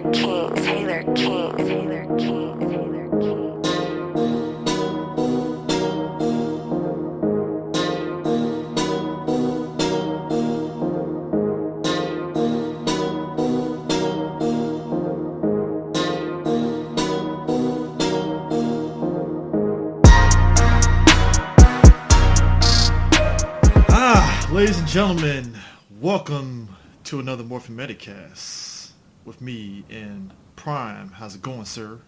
Kings, Taylor Kings, Taylor Kings, Taylor Kings. Ladies and gentlemen, welcome to another Morphin Metacast with me and Prime. How's it going, sir?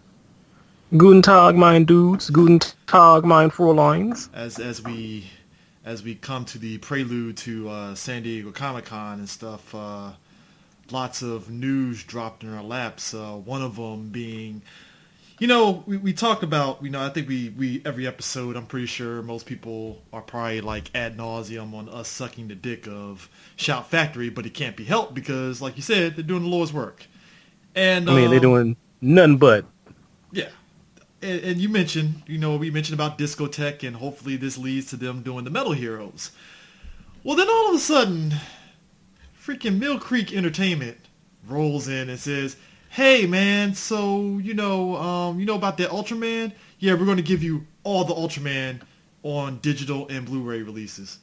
Guten Tag, mein Dudes. Guten Tag, mein Fräuleins. As we come to the prelude to San Diego Comic-Con and stuff, lots of news dropped in our laps. One of them being, we talk about, I think we every episode, I'm pretty sure most people are probably like ad nauseum on us sucking the dick of Shout Factory, but it can't be helped because, like you said, they're doing the Lord's work. And they're doing nothing but. Yeah. And you mentioned, we mentioned about Discotech, and hopefully this leads to them doing the Metal Heroes. Well, then all of a sudden, freaking Mill Creek Entertainment rolls in and says, hey man, so you know about that Ultraman? Yeah, we're going to give you all the Ultraman on digital and Blu-ray releases,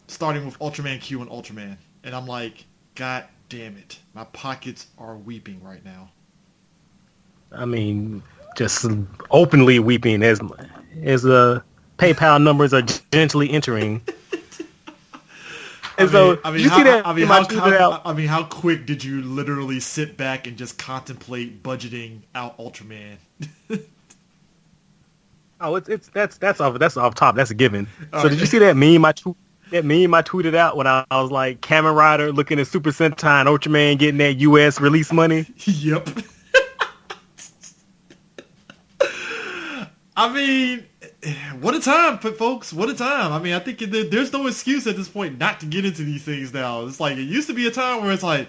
starting with Ultraman Q and Ultraman. And I'm like, God damn it, my pockets are weeping right now. I mean, just openly weeping as the PayPal numbers are gently entering. And how quick did you literally sit back and just contemplate budgeting out Ultraman? Oh, that's off top. That's a given. So did you see that meme? That meme I tweeted out when I was like, Kamen Rider looking at Super Sentai and Ultraman getting that U.S. release money. Yep. I mean, what a time, folks. What a time. I mean, I think there's no excuse at this point not to get into these things now. It's like, it used to be a time where it's like,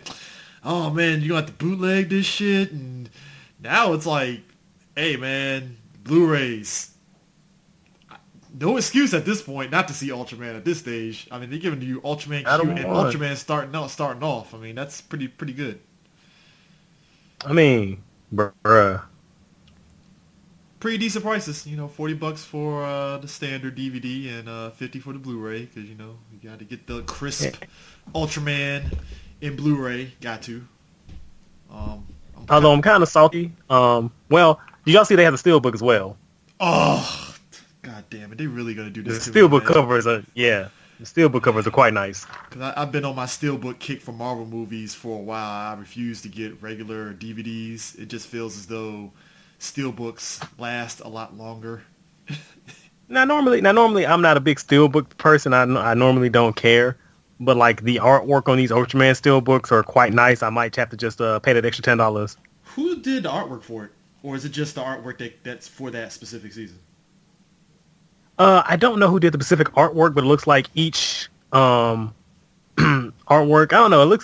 oh man, you're going to have to bootleg this shit. And now it's like, hey man, Blu-rays. No excuse at this point not to see Ultraman at this stage. I mean, they're giving you Ultraman Q and Ultraman starting off. I mean, that's pretty good. I mean, bruh. Pretty decent prices, $40 for the standard DVD and $50 for the Blu-ray, because you got to get the crisp Ultraman in Blu-ray. Got to. Although I'm kind of salty. Well, did y'all see they have the steelbook as well? Oh, god damn it! They really gonna do this? The steelbook covers are The steelbook covers are quite nice. Because I've been on my steelbook kick for Marvel movies for a while. I refuse to get regular DVDs. It just feels as though steelbooks last a lot longer. Now normally I'm not a big steelbook person. I normally don't care, but like the artwork on these Ultraman steelbooks are quite nice. I might have to just pay that extra $10. Who did the artwork for it, or is it just the artwork that's for that specific season? I don't know who did the specific artwork, but it looks like each artwork. I don't know.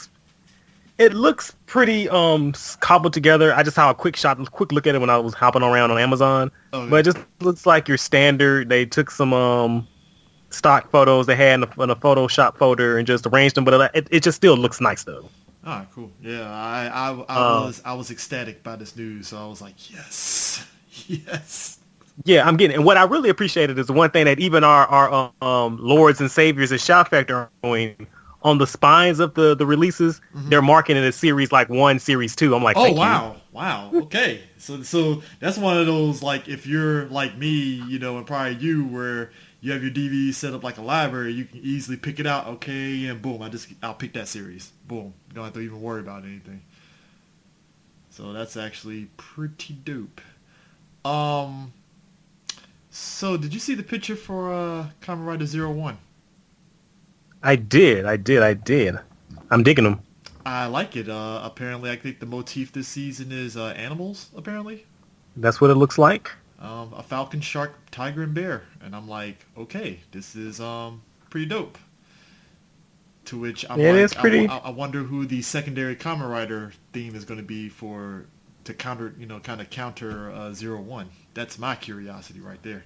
It looks pretty cobbled together. I just saw a quick look at it when I was hopping around on Amazon. Okay. But it just looks like your standard. They took some stock photos they had in a Photoshop folder and just arranged them. But it just still looks nice though. Ah, cool. Yeah, I was ecstatic by this news. So I was like, yes, yes. Yeah, I'm getting it. And what I really appreciated is the one thing that even our lords and saviors at Shout Factory are doing. On the spines of the releases, they're marking it as Series 1, Series 2. I'm like, oh, wow. Okay. So that's one of those, like, if you're like me, and probably you, where you have your DVD set up like a library, you can easily pick it out. Okay, and boom, I'll pick that series. Boom. You don't have to even worry about anything. So that's actually pretty dope. So did you see the picture for Kamen Rider 01? I did. I'm digging them. I like it. Apparently, I think the motif this season is animals, apparently. That's what it looks like. A falcon, shark, tiger, and bear. And I'm like, okay, this is pretty dope. To which I'm it is pretty. I wonder who the secondary Kamen Rider theme is going to be to counter 01. That's my curiosity right there.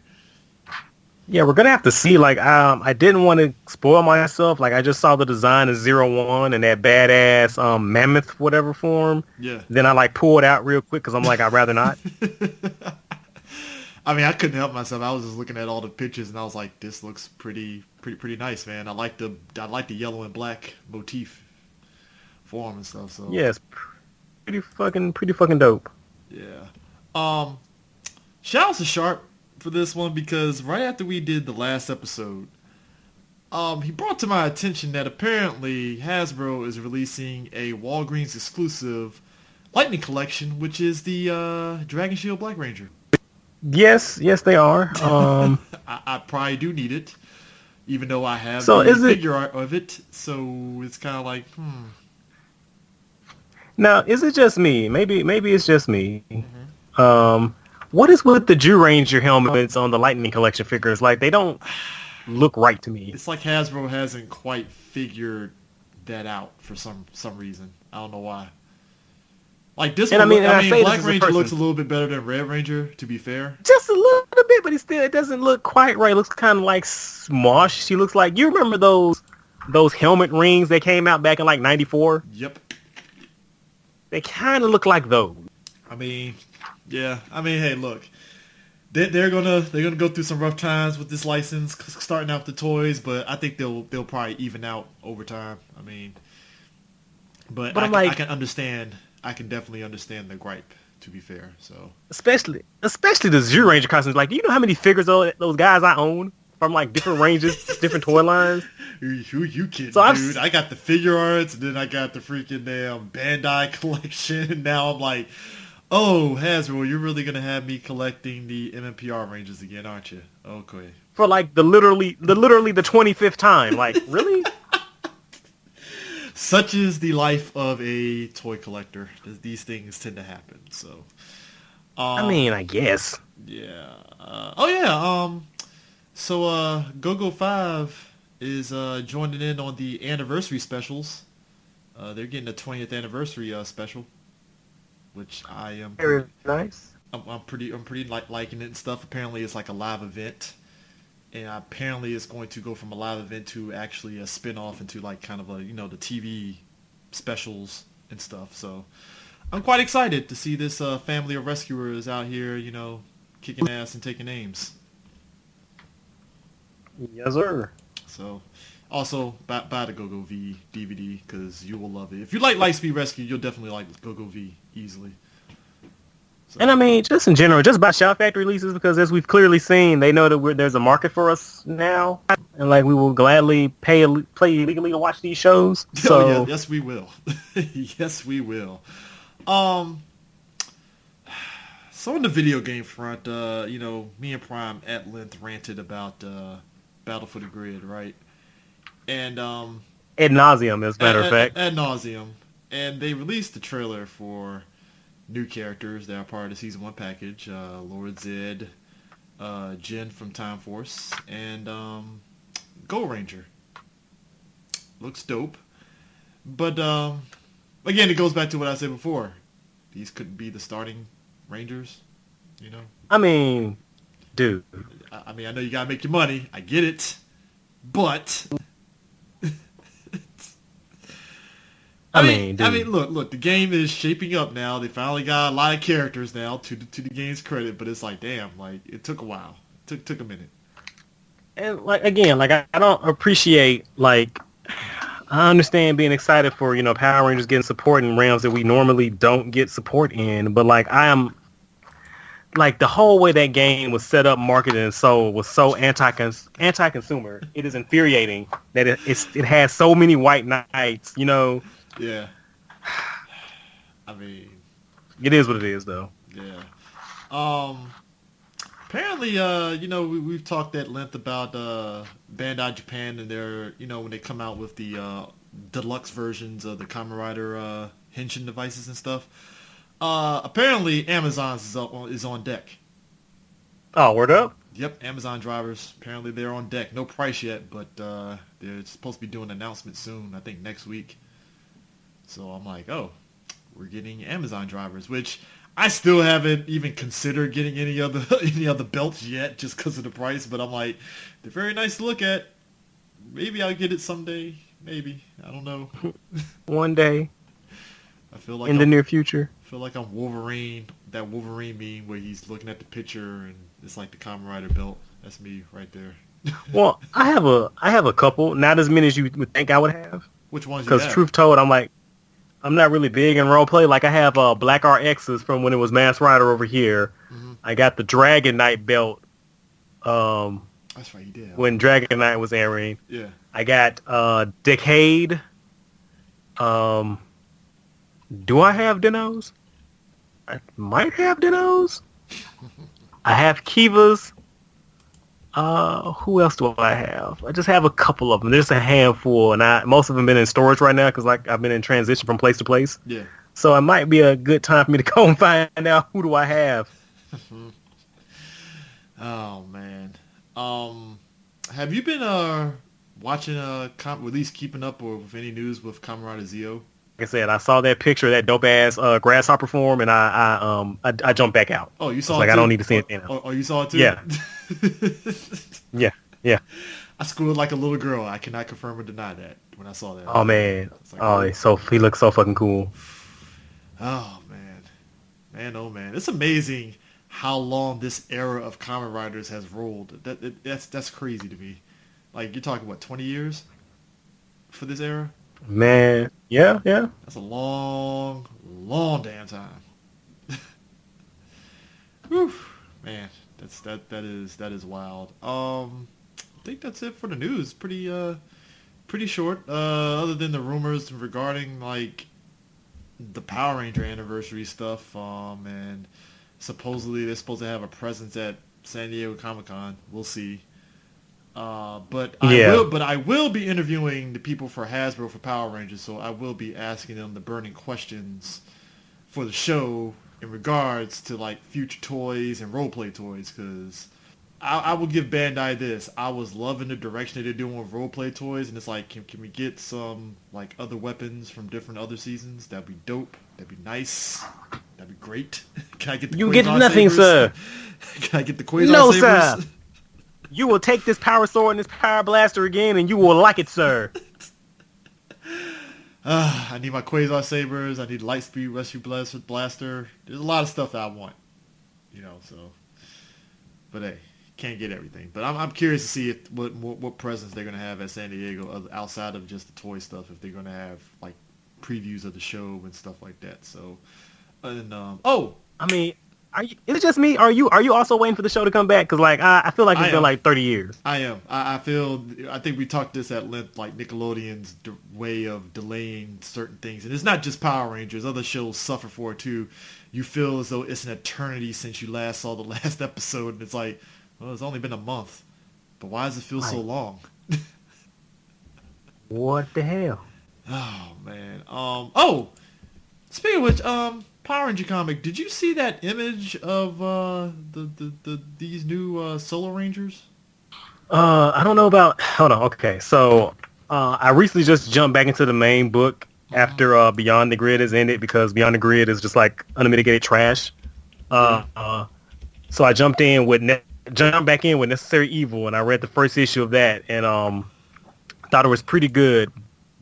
Yeah, we're gonna have to see. Like, I didn't want to spoil myself. Like, I just saw the design of 01 and that badass mammoth whatever form. Yeah. Then I like pulled out real quick because I'm like, I'd rather not. I mean, I couldn't help myself. I was just looking at all the pictures and I was like, this looks pretty nice, man. I like the yellow and black motif form and stuff. So Yeah, it's pretty fucking dope. yeah. Um, Shout out to Sharp for this one because right after we did the last episode, he brought to my attention that apparently Hasbro is releasing a Walgreens exclusive Lightning Collection, which is the Dragon Shield Black Ranger. Yes, they are. I probably do need it, even though I have So the is it figure art of it. So it's kind of like, now? Is it just me? Maybe it's just me. What is with the Jew Ranger helmets on the Lightning Collection figures? Like, they don't look right to me. It's like Hasbro hasn't quite figured that out for some reason. I don't know why. Like this And one, I say this Black as a Ranger person. looks a little bit better than Red Ranger, to be fair. Just a little bit, but it doesn't look quite right. It looks kind of like smosh. She looks like, you remember those helmet rings that came out back in like '94? Yep. They kind of look like those. I mean, yeah. I mean, hey, look, they're gonna go through some rough times with this license, starting out with the toys, but I think they'll probably even out over time. I mean, but I can understand. I can definitely understand the gripe. To be fair, so Especially the Jew Ranger costumes. Like, do you know how many figures those guys I own from like different ranges, different toy lines? who you kidding, So dude? I got the figure arts, and then I got the freaking damn Bandai collection. And now I'm like, oh, Hasbro, you're really gonna have me collecting the MMPR Rangers again, aren't you? Okay. For like the literally the 25th time. Like, really? Such is the life of a toy collector. These things tend to happen. So, I mean, I guess. yeah. So, GoGo 5 is joining in on the anniversary specials. They're getting a 20th anniversary special, which I am Very nice. I'm pretty liking it and stuff. Apparently, it's like a live event. And apparently it's going to go from a live event to actually a spin-off into like kind of a, the TV specials and stuff. So I'm quite excited to see this family of rescuers out here, kicking ass and taking names. Yes, sir. So also buy the GoGo V DVD because you will love it. If you like Lightspeed Rescue, you'll definitely like GoGo V easily. So. And I mean, just in general, just buy Shout Factory releases because, as we've clearly seen, they know that there's a market for us now, and like we will gladly play illegally to watch these shows. So Oh, yeah, yes, we will. Yes, we will. So on the video game front, me and Prime at length ranted about Battle for the Grid, right? And ad nauseum, as a matter of fact. ad nauseum, and they released the trailer for new characters that are part of the Season 1 package. Lord Zed, Jin from Time Force, and Gold Ranger. Looks dope. But, again, it goes back to what I said before. These couldn't be the starting Rangers, I mean, dude. I mean, I know you gotta make your money. I get it. But... I mean, look, the game is shaping up now. They finally got a lot of characters now, to the game's credit, but it's like, damn, like, it took a while. It took a minute. And like, again, like I don't appreciate, like, I understand being excited for, Power Rangers getting support in realms that we normally don't get support in, but like I am, like, the whole way that game was set up, marketed, and sold was so anti-consumer. It is infuriating that it has so many white knights, Yeah. I mean... It is what it is, though. Yeah. Apparently, we've talked at length about Bandai Japan and their, when they come out with the deluxe versions of the Kamen Rider Henshin devices and stuff. Apparently, Amazon's is on deck. Oh, word up? Yep, Amazon drivers. Apparently, they're on deck. No price yet, but they're supposed to be doing an announcement soon. I think next week. So I'm like, oh, we're getting Amazon drivers, which I still haven't even considered getting any other belts yet, just because of the price. But I'm like, they're very nice to look at. Maybe I'll get it someday. Maybe, I don't know. One day. I feel like in the near future. I feel like I'm Wolverine. That Wolverine meme where he's looking at the picture and it's like the Kamen Rider belt. That's me right there. Well, I have a couple, not as many as you would think I would have. Which ones? Because truth told, I'm not really big in role play. Like I have Black RXs from when it was Mass Rider over here. Mm-hmm. I got the Dragon Knight belt. That's right, you did. When Dragon Knight was airing. Yeah. I got Decade. Do I have Dinos? I might have Dinos. I have Kivas. Who else do I have? I just have a couple of them. There's a handful, and most of them been in storage right now because like I've been in transition from place to place. Yeah. So it might be a good time for me to go and find out who do I have. Oh man. Have you been watching at least keeping up or with any news with Kamen Rider Zio? Like I said, I saw that picture of that dope ass grasshopper form, and I jumped back out. Oh, you saw it like too? I don't need to see anything else. Oh, you saw it too? Yeah. Yeah. I scored like a little girl. I cannot confirm or deny that when I saw that. Oh man. Like, he looks so fucking cool. Oh man, oh man, it's amazing how long this era of Kamen Riders has rolled. That's crazy to me. Like you're talking what 20 years for this era? Man, yeah. That's a long damn time. Whew, man, that is wild. I think that's it for the news. Pretty short. Other than the rumors regarding like the Power Ranger anniversary stuff, and supposedly they're supposed to have a presence at San Diego Comic-Con. We'll see. But I will be interviewing the people for Hasbro for Power Rangers, so I will be asking them the burning questions for the show in regards to like future toys and roleplay toys. Because I will give Bandai this: I was loving the direction that they're doing with roleplay toys, and it's like, can we get some like other weapons from different other seasons? That'd be dope. That'd be nice. That'd be great. Can I get the You Quasar get nothing, sabers? sir. Can I get the Quasar No, sabers? sir. You will take this power sword and this power blaster again, and you will like it, sir. I need my Quasar sabers. I need Lightspeed Rescue Blaster. There's a lot of stuff that I want, So, but hey, can't get everything. But I'm curious to see what presents they're gonna have at San Diego outside of just the toy stuff. If they're gonna have like previews of the show and stuff like that. So, and I mean. Is it just me? Are you also waiting for the show to come back? Because like I feel like it's been like 30 years. I am. I think we talked this at length. Like Nickelodeon's way of delaying certain things, and it's not just Power Rangers. Other shows suffer for it too. You feel as though it's an eternity since you last saw the last episode, and it's like, well, it's only been a month, but why does it feel so long? What the hell? Oh man. Speaking of which, Power Ranger comic. Did you see that image of these new Solo Rangers? I don't know about. Hold on. Okay, so I recently just jumped back into the main book after Beyond the Grid has ended because Beyond the Grid is just like unmitigated trash. So I jumped back in with Necessary Evil, and I read the first issue of that, and thought it was pretty good.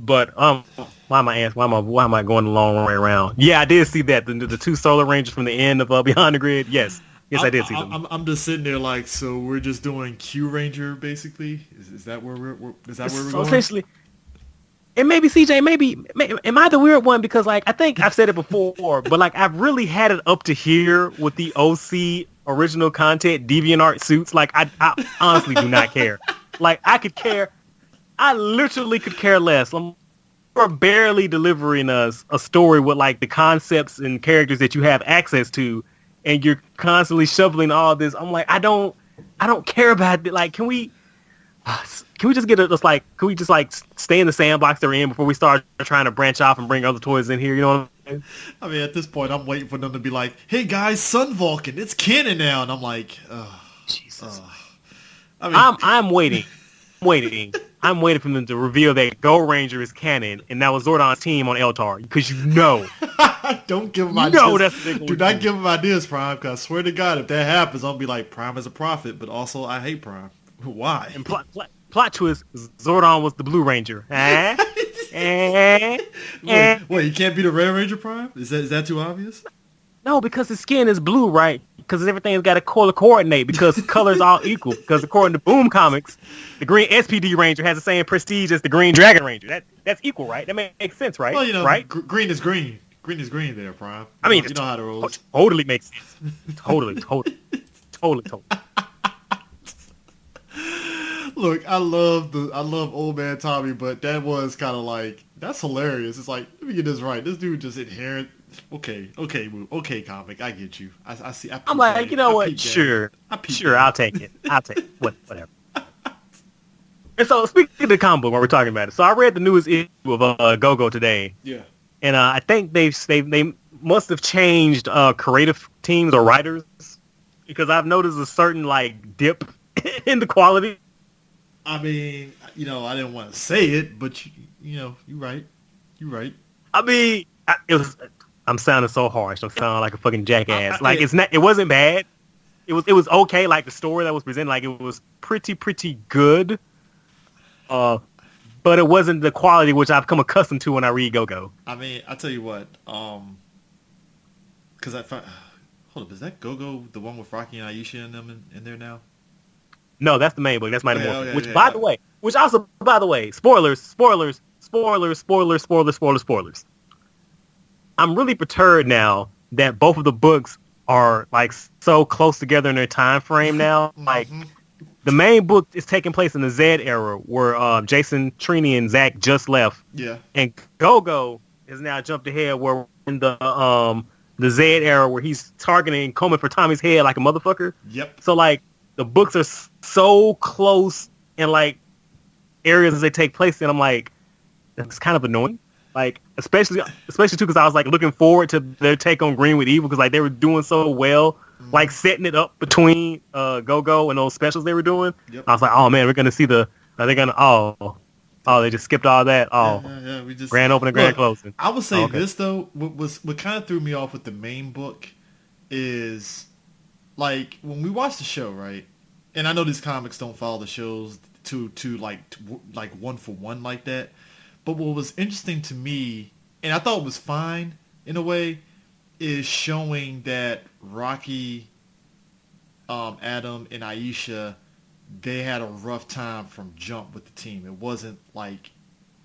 But why am I going the long way around? Yeah, I did see that the two Solar Rangers from the end of Beyond the Grid. Yes, I did see them. I'm just sitting there like, so we're just doing Q Ranger basically. Is that where we're going? Essentially, it may be CJ. Maybe am I the weird one because like I think I've said it before, but like I've really had it up to here with the OC original content DeviantArt suits. Like I honestly do not care. Like I could care. I literally could care less. You're barely delivering us a story with like the concepts and characters that you have access to, and you're constantly shoveling all this. I'm like, I don't care about it. Like, can we just get can we just like stay in the sandbox they're in before we start trying to branch off and bring other toys in here? You know what I mean? I mean, at this point, I'm waiting for them to be like, hey guys, Sun Vulcan, it's canon now. And I'm like, Jesus. I mean, I'm waiting. I'm waiting for them to reveal that Go Ranger is canon, and that was Zordon's team on Eltar, because you know Don't give him You ideas. know that's what they're gonna Do not do. give him ideas, Prime, because I swear to God, if that happens, I'll be like, Prime is a prophet, but also I hate Prime. Why? And plot twist: Zordon was the Blue Ranger. Wait, he can't be the Red Ranger, Prime? Is that too obvious? No, because his skin is blue, right? Because everything's got to color coordinate. Because colors all equal. Because according to Boom Comics, the Green SPD Ranger has the same prestige as the Green Dragon Ranger. That's equal, right? That makes sense, right? Well, you know, right? green is green. Green is green there, Prime. I mean, you know how to roll. Totally makes sense. Totally. Look, I love old man Tommy, but that was kind of like, that's hilarious. It's like, let me get this right. This dude just inherent. Okay, comic. I get you. I see. I'm like, you know what? Sure, I'll take it. Whatever. And so, speaking of the comic book, while we're talking about it, so I read the newest issue of Go-Go today. Yeah. And I think they must have changed creative teams or writers, because I've noticed a certain like dip in the quality. I mean, you know, I didn't want to say it, but you know, you're right. I mean, I'm sounding so harsh. I'm sounding like a fucking jackass. Like it wasn't bad. It was okay. Like the story that was presented, like it was pretty good. But it wasn't the quality which I've come accustomed to when I read Go-Go. I mean, I'll tell you what. Because hold up, is that Go-Go the one with Rocky and Aisha and them in there now? No, that's the main book. That's Mighty Morphin. Okay, By the way, spoilers. I'm really perturbed now that both of the books are like so close together in their time frame now. Like the main book is taking place in the Z era, where Jason, Trini, and Zach just left. Yeah. And Go-Go has now jumped ahead, where in the Z era, where he's targeting and combing for Tommy's head like a motherfucker. Yep. So like the books are so close in like areas as they take place in. I'm like, that's kind of annoying. Like especially too, because I was like looking forward to their take on Green with Evil, because like they were doing so well, like setting it up between Go-Go and those specials they were doing. Yep. I was like, oh man, we're gonna see they just skipped all that. Yeah, we just grand opening, grand closing. I would say this though, what kind of threw me off with the main book is like when we watch the show, right? And I know these comics don't follow the shows to like one for one like that. But what was interesting to me, and I thought was fine in a way, is showing that Rocky, Adam, and Aisha, they had a rough time from jump with the team. It wasn't like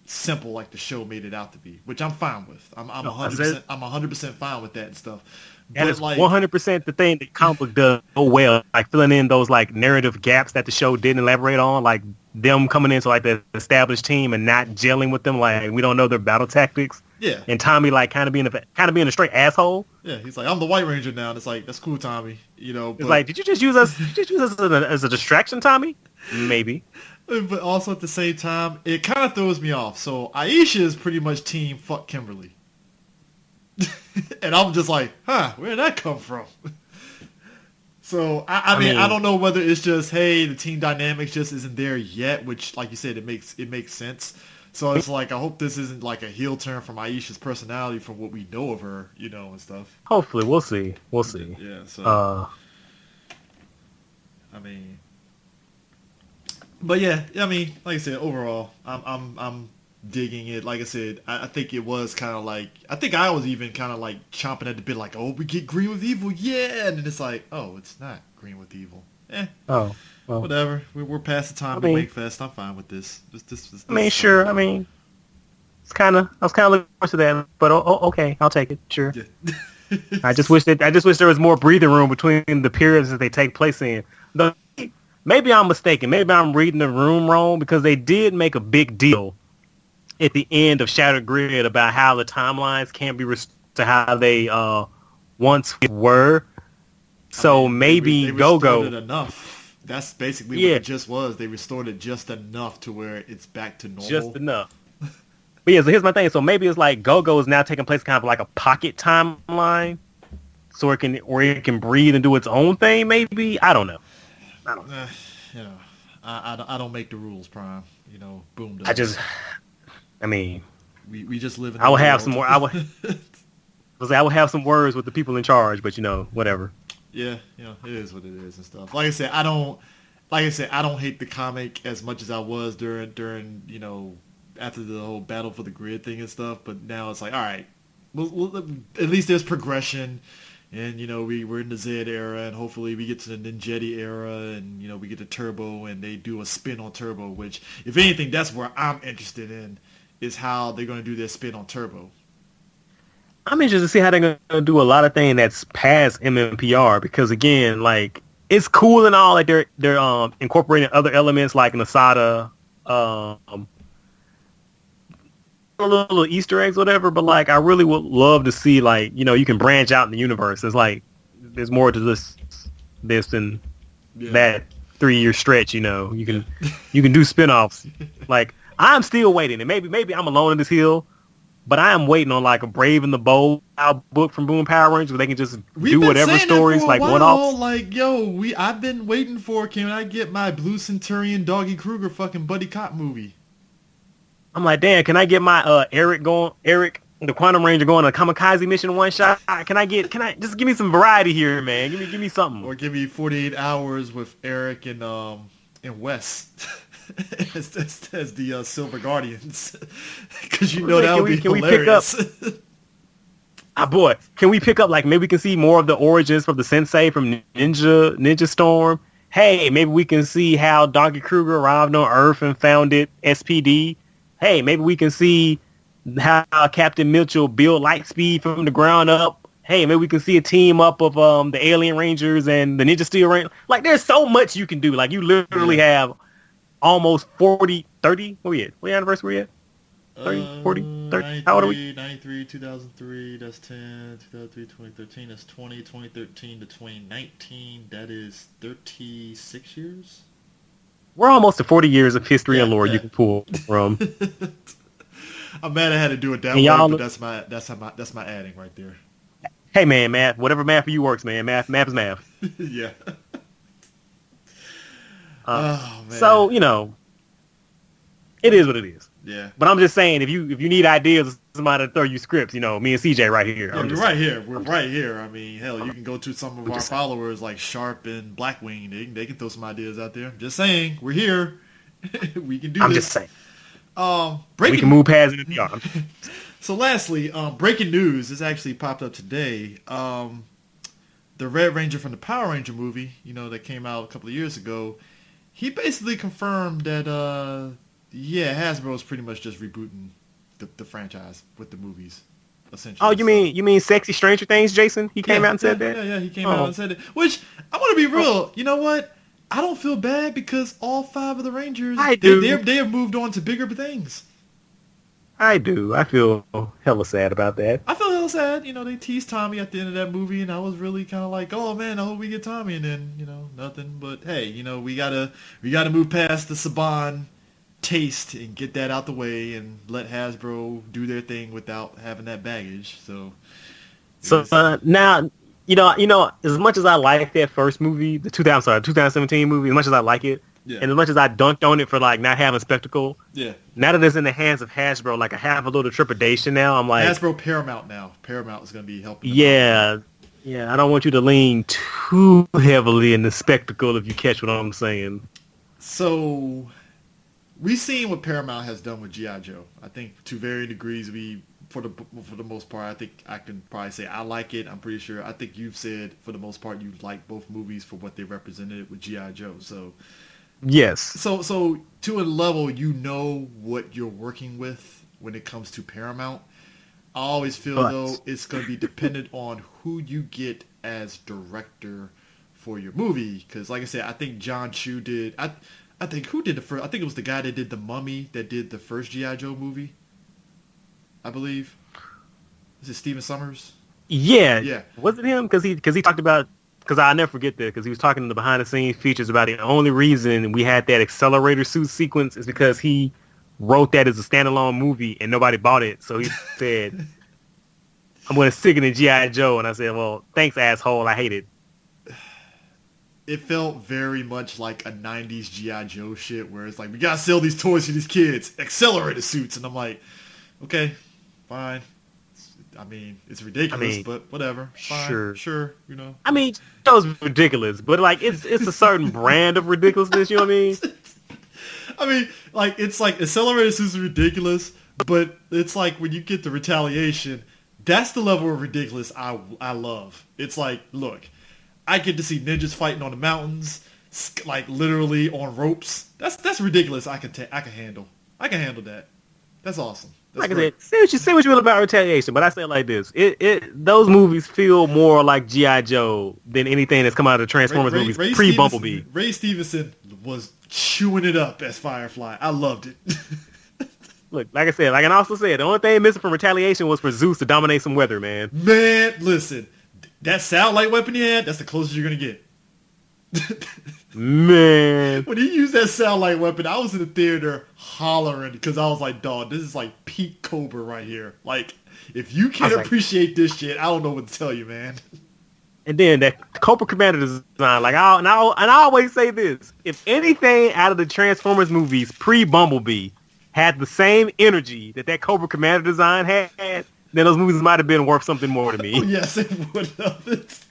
simple like the show made it out to be, which I'm fine with. I'm 100% fine with that and stuff. That is like 100% the thing that comic book does so well, like filling in those like narrative gaps that the show didn't elaborate on, like them coming into like the established team and not gelling with them, like we don't know their battle tactics. Yeah. And Tommy like kind of being a straight asshole. Yeah, he's like, I'm the White Ranger now, and it's like, that's cool, Tommy. You know, it's like, did you just use us as a distraction, Tommy? Maybe. But also at the same time, it kind of throws me off. So Aisha is pretty much team fuck Kimberly. And I'm just like, where did that come from? So, I mean, I don't know whether it's just, hey, the team dynamics just isn't there yet, which, like you said, it makes sense. So it's like, I hope this isn't like a heel turn from Aisha's personality from what we know of her, you know, and stuff. Hopefully, we'll see. Yeah, so, I mean, but yeah, I mean, like I said, overall, I'm digging it. Like I said, I think it was kind of like, I think I was even kind of like chomping at the bit, like, oh, we get Green with Evil, yeah, and then it's like, oh, it's not Green with Evil. Oh, well, whatever. We're past the time to Wake Fest. I'm fine with this. This I mean, sure. I mean, I was kind of looking forward to that, but okay, I'll take it. Sure. Yeah. I just wish there was more breathing room between the periods that they take place in. Maybe I'm mistaken. Maybe I'm reading the room wrong, because they did make a big deal at the end of Shattered Grid about how the timelines can't be restored to how they once were. So maybe they Go-Go restored it enough. That's basically what it just was. They restored it just enough to where it's back to normal. Just enough. But yeah, so here's my thing. So maybe it's like Go-Go is now taking place kind of like a pocket timeline, so it can breathe and do its own thing. Maybe, I don't know. You know, I don't make the rules, Prime. You know, Boom does. I mean, we just live in. I will have some more. I say I will have some words with the people in charge, but whatever. Yeah, it is what it is and stuff. Like I said, I don't hate the comic as much as I was during after the whole battle for the grid thing and stuff. But now it's like, all right, well, at least there's progression, and we're in the Z era, and hopefully we get to the Ninjetti era, and we get to Turbo, and they do a spin on Turbo. Which, if anything, that's where I'm interested in, is how they're going to do their spin on Turbo. I'm interested to see how they're going to do a lot of things that's past MMPR, because again, like, it's cool and all, like they're incorporating other elements like Nasada, little Easter eggs, whatever. But like, I really would love to see, like, you can branch out in the universe. It's like there's more to this than that 3-year stretch. You can do spinoffs. Like, I'm still waiting, and maybe I'm alone in this hill. But I am waiting on like a Brave and the Bold book from Boom Power Rangers where they can just do whatever stories, like one-offs. Like, I've been waiting for, can I get my Blue Centurion Doggy Kruger fucking buddy cop movie? I'm like, damn, can I get my Eric, the Quantum Ranger, going on a kamikaze mission one shot? Can I just give me some variety here, man? Give me something. Or give me 48 hours with Eric and Wes. as the Silver Guardians, because that would be hilarious. Boy, can we pick up, like, maybe we can see more of the origins from the Sensei from Ninja Storm? Hey, maybe we can see how Donkey Kruger arrived on Earth and founded SPD. Hey, maybe we can see how Captain Mitchell built Lightspeed from the ground up. Hey, maybe we can see a team up of the Alien Rangers and the Ninja Steel Rangers. Like, there's so much you can do. Like, you literally have almost 40, 30. What anniversary we at? 30, 40, 30. How old are we? 93, 2003. That's 10. 2003, 2013. That's 20. 2013 to 2019. That is 36 years. We're almost to 40 years of history and lore you can pull from. I'm mad I had to do it that way, but that's my adding right there. Hey man, math. Whatever math for you works, man. Math is math. Yeah. Man. So, it is what it is. Yeah. But I'm just saying, if you need ideas, somebody to throw you scripts, me and CJ right here. Yeah, we're right here. I mean, hell, you can go to some of our followers like Sharp and Blackwing. They can throw some ideas out there. Just saying, we're here. We can do this. I'm just saying. We can move past it beyond. So lastly, breaking news. This actually popped up today. The Red Ranger from the Power Ranger movie, that came out a couple of years ago, he basically confirmed that, Hasbro is pretty much just rebooting the franchise with the movies, essentially. Oh, you mean Sexy Stranger Things, Jason? He came out and said that? Yeah, he came out and said it. Which, I want to be real. You know what? I don't feel bad because all 5 of the Rangers, they have moved on to bigger things. I do. I feel hella sad about that. I feel hella sad. They teased Tommy at the end of that movie, and I was really kind of like, oh man, I hope we get Tommy, and then nothing. But hey, we gotta move past the Saban taste and get that out the way, and let Hasbro do their thing without having that baggage. So now, as much as I like that first movie, the 2017 movie, as much as I like it. Yeah. And as much as I dunked on it for like not having spectacle, now that it's in the hands of Hasbro, like I have a little trepidation now. I'm like, Hasbro Paramount now. Paramount is going to be helping. Yeah. I don't want you to lean too heavily in the spectacle, if you catch what I'm saying. So, we've seen what Paramount has done with G.I. Joe. I think to varying degrees, for the most part, I think I can probably say I like it. I'm pretty sure. I think you've said for the most part you like both movies for what they represented with G.I. Joe. So. Yes. So to a level, what you're working with when it comes to Paramount. I always feel though it's going to be dependent on who you get as director for your movie. Because like I said, I think John Chu did. I think who did the first? I think it was the guy that did The Mummy that did the first G.I. Joe movie. I believe. Is it Steven Summers? Yeah. Was it him? Because he talked about. Because I'll never forget that, because he was talking in the behind-the-scenes features about the only reason we had that accelerator suit sequence is because he wrote that as a standalone movie and nobody bought it. So he said, I'm going to stick it in G.I. Joe. And I said, well, thanks, asshole. I hate it. It felt very much like a 90s G.I. Joe shit where it's like, we got to sell these toys to these kids. Accelerator suits. And I'm like, okay, fine. I mean, it's ridiculous, but whatever. Fine, sure, you know. I mean, show's ridiculous, but like it's a certain brand of ridiculousness. You know what I mean? I mean, like it's like Accelerated is ridiculous, but it's like when you get the Retaliation, that's the level of ridiculous I love. It's like, look, I get to see ninjas fighting on the mountains, like literally on ropes. That's ridiculous. I can handle. I can handle that. That's awesome. That's like I said, say what you will about Retaliation, but I say it like this: those movies feel more like G.I. Joe than anything that's come out of the Transformers movies pre Bumblebee. Ray Stevenson was chewing it up as Firefly. I loved it. Look, like I said, like I also said, the only thing missing from Retaliation was for Zeus to dominate some weather, man. Man, listen, that satellite weapon he had, that's the closest you're gonna get. Man, when he used that satellite weapon, I was in the theater hollering because I was like, dog, this is like peak Cobra right here. Like, if you can't appreciate this shit, I don't know what to tell you, man. And then that Cobra Commander design, like, I always say this: if anything out of the Transformers movies pre Bumblebee had the same energy that Cobra Commander design had, then those movies might have been worth something more to me. Oh, yes, it would have.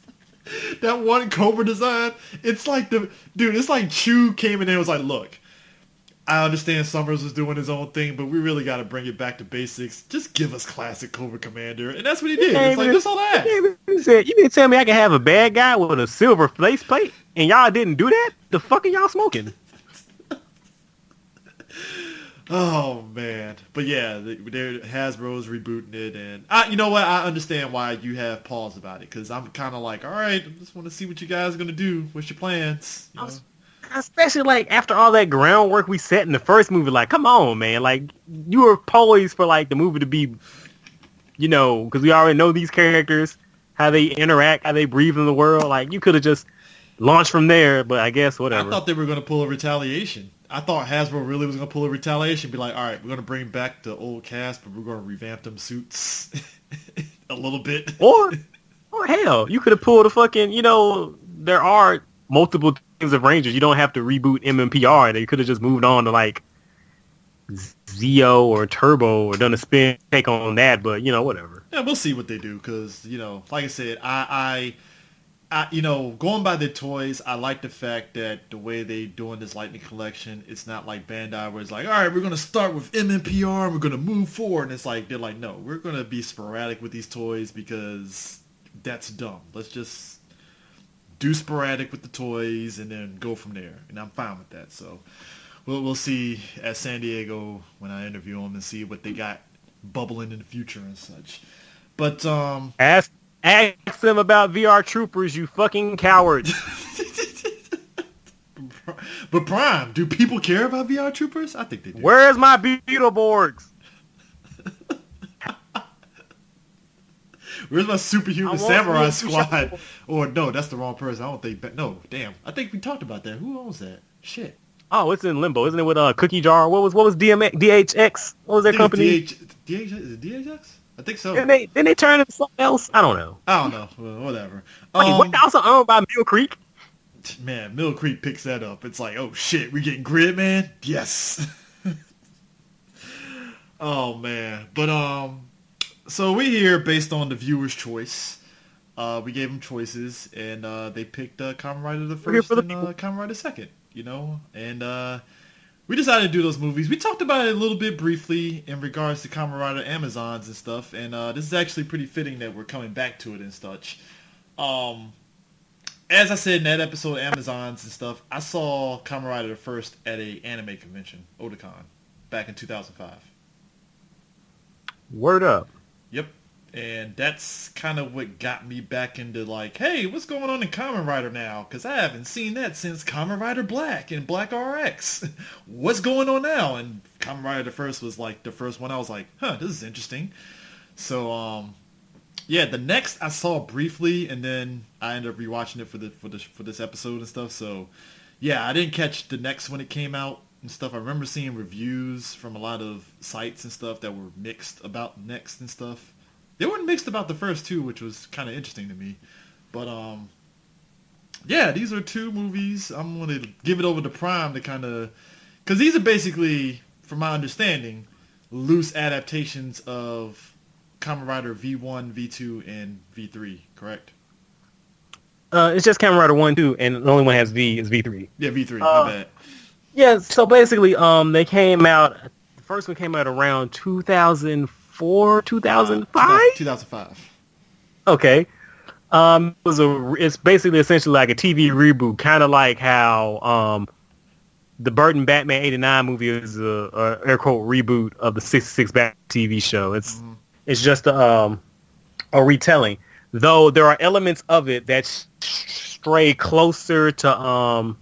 That one Cobra design, it's like it's like Chew came in there and was like, look, I understand Summers was doing his own thing, but we really got to bring it back to basics. Just give us classic Cobra Commander. And that's what he did. It's like, that's all that. He said, you mean to tell me I can have a bad guy with a silver faceplate and y'all didn't do that? The fuck are y'all smoking? Oh, man. But yeah, Hasbro's rebooting it. And you know what? I understand why you have pause about it. Because I'm kind of like, all right, I just want to see what you guys are going to do. What's your plans? You know? Especially like after all that groundwork we set in the first movie. Like, come on, man. Like, you were poised for like the movie to be, you know, because we already know these characters, how they interact, how they breathe in the world. Like, you could have just launched from there. But I guess whatever. I thought they were going to pull a Retaliation. I thought Hasbro really was going to pull a Retaliation, be like, all right, we're going to bring back the old cast, but we're going to revamp them suits a little bit. Or hell, you could have pulled a fucking, you know, there are multiple teams of Rangers. You don't have to reboot MMPR. They could have just moved on to like Zeo or Turbo or done a spin take on that, but you know, whatever. Yeah, we'll see what they do because, you know, like I said, I you know, going by the toys, I like the fact that the way they doing this Lightning collection, it's not like Bandai where it's like, all right, we're going to start with MMPR and we're going to move forward. And it's like, they're like, no, we're going to be sporadic with these toys because that's dumb. Let's just do sporadic with the toys and then go from there. And I'm fine with that. So we'll see at San Diego when I interview them and see what they got bubbling in the future and such. But Ask them about VR Troopers, you fucking coward. But Prime, do people care about VR Troopers? I think they do. Where's my Beetleborgs? Where's my Superhuman Samurai Squad? Or no, that's the wrong person. I don't think. No, damn. I think we talked about that. Who owns that? Shit. Oh, it's in limbo, isn't it? With Cookie Jar. What was DHX? What was their company? Is it DHX? I think so. Then they turn into something else? I don't know. Well, whatever. Wait, wasn't also owned by Mill Creek? Man, Mill Creek picks that up. It's like, oh shit, we getting Grid Man? Yes. Oh man. But so we here based on the viewer's choice. We gave them choices and they picked Kamen Rider the first and Kamen Rider second, you know? And we decided to do those movies. We talked about it a little bit briefly in regards to Kamen Rider Amazons and stuff, and this is actually pretty fitting that we're coming back to it and such. As I said in that episode, Amazons and stuff, I saw Kamen Rider the first at a anime convention, Otakon, back in 2005. Word up. Yep. And that's kind of what got me back into like, hey, what's going on in Kamen Rider now? Because I haven't seen that since Kamen Rider Black and Black RX. What's going on now? And Kamen Rider the first was like the first one. I was like, huh, this is interesting. So, yeah, the next I saw briefly, and then I ended up rewatching it for this episode and stuff. So, yeah, I didn't catch the next when it came out and stuff. I remember seeing reviews from a lot of sites and stuff that were mixed about next and stuff. They weren't mixed about the first two, which was kind of interesting to me. But, yeah, these are two movies. I'm going to give it over to Prime to kind of... Because these are basically, from my understanding, loose adaptations of Kamen Rider V1, V2, and V3, correct? It's just Kamen Rider 1, 2, and the only one has V is V3. Yeah, V3. My bad. Yeah, so basically, they came out. The first one came out around 2004, 2005. 2005. Okay. It's basically essentially like a TV reboot, kind of like how the Burton Batman '89 movie is a air quote reboot of the '66 Batman TV show. It's just a retelling, though there are elements of it that stray closer to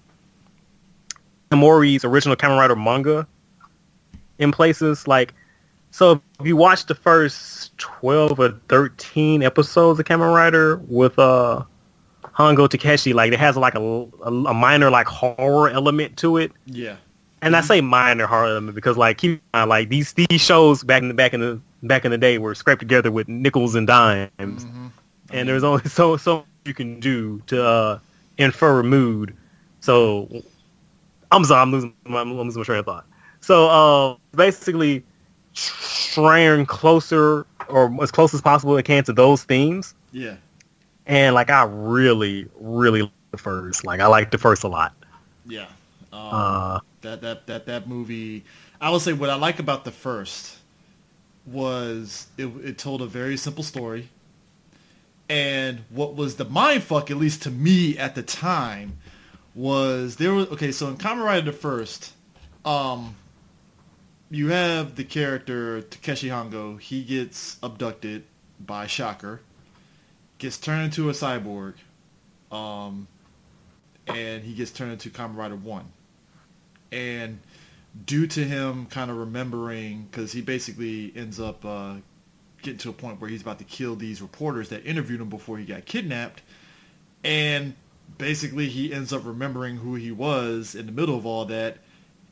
Mori's original Kamen Rider manga in places. Like, so if you watch the first 12 or 13 episodes of Kamen Rider with Hongo Takeshi, like it has like a minor like horror element to it. Yeah. And I say minor horror element because like keep in mind, like these shows back in the day were scraped together with nickels and dimes. And there's only so you can do to infer a mood. So I'm sorry, I'm losing my train of thought. So basically straying closer or as close as possible it can to those themes. Yeah. And like I really like the first. Like I like the first a lot. Yeah. That movie, I would say what I like about the first was it told a very simple story. And what was the mindfuck, at least to me at the time, was so in Kamen Rider the first, you have the character Takeshi Hongo. He gets abducted by Shocker, gets turned into a cyborg, and he gets turned into Kamen Rider 1. And due to him kind of remembering, because he basically ends up getting to a point where he's about to kill these reporters that interviewed him before he got kidnapped, and basically he ends up remembering who he was in the middle of all that,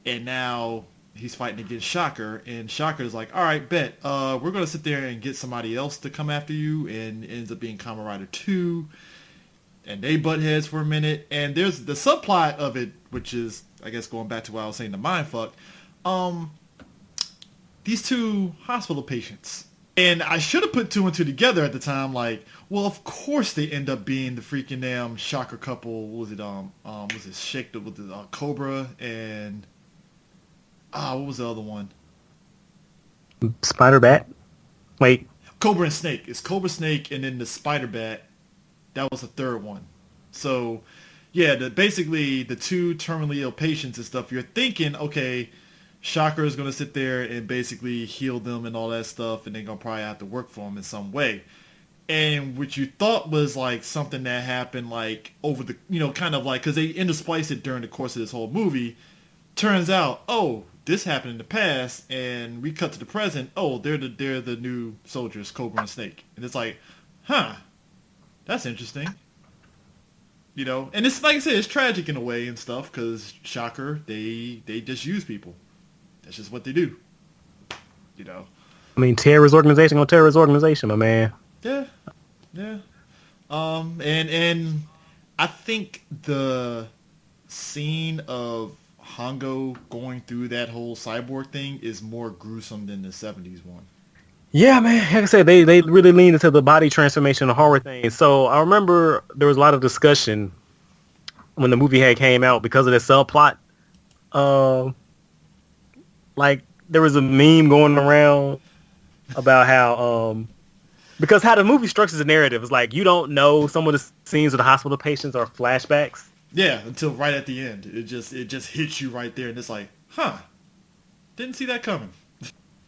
and now he's fighting against Shocker, and Shocker's like, all right, bet, we're going to sit there and get somebody else to come after you, and it ends up being Kamen Rider 2, and they butt heads for a minute, and there's the subplot of it, which is, I guess, going back to what I was saying, the mindfuck, these two hospital patients. And I should have put two and two together at the time, like, well, of course they end up being the freaking damn Shocker couple. What was it Shake with the Cobra and what was the other one? Spider Bat? Wait. Cobra and Snake. It's Cobra Snake and then the Spider Bat. That was the third one. So, yeah, basically the two terminally ill patients and stuff, you're thinking, okay, Shocker is going to sit there and basically heal them and all that stuff, and they're going to probably have to work for him in some way. And what you thought was like something that happened like over the, kind of like, because they interspliced it during the course of this whole movie, turns out, oh, this happened in the past, and we cut to the present, oh, they're the new soldiers, Cobra and Snake. And it's like, huh, that's interesting. And it's like I said, it's tragic in a way and stuff, because Shocker, they just use people. That's just what they do. I mean, terrorist organization on terrorist organization, my man. Yeah. And I think the scene of Hongo going through that whole cyborg thing is more gruesome than the 70s one. Yeah, man. Like I said, they really leaned into the body transformation and horror thing. So I remember there was a lot of discussion when the movie had came out because of the subplot. Like there was a meme going around about how because how the movie structures the narrative is like you don't know some of the scenes of the hospital patients are flashbacks. Yeah, until right at the end. It just hits you right there, and it's like, huh, didn't see that coming.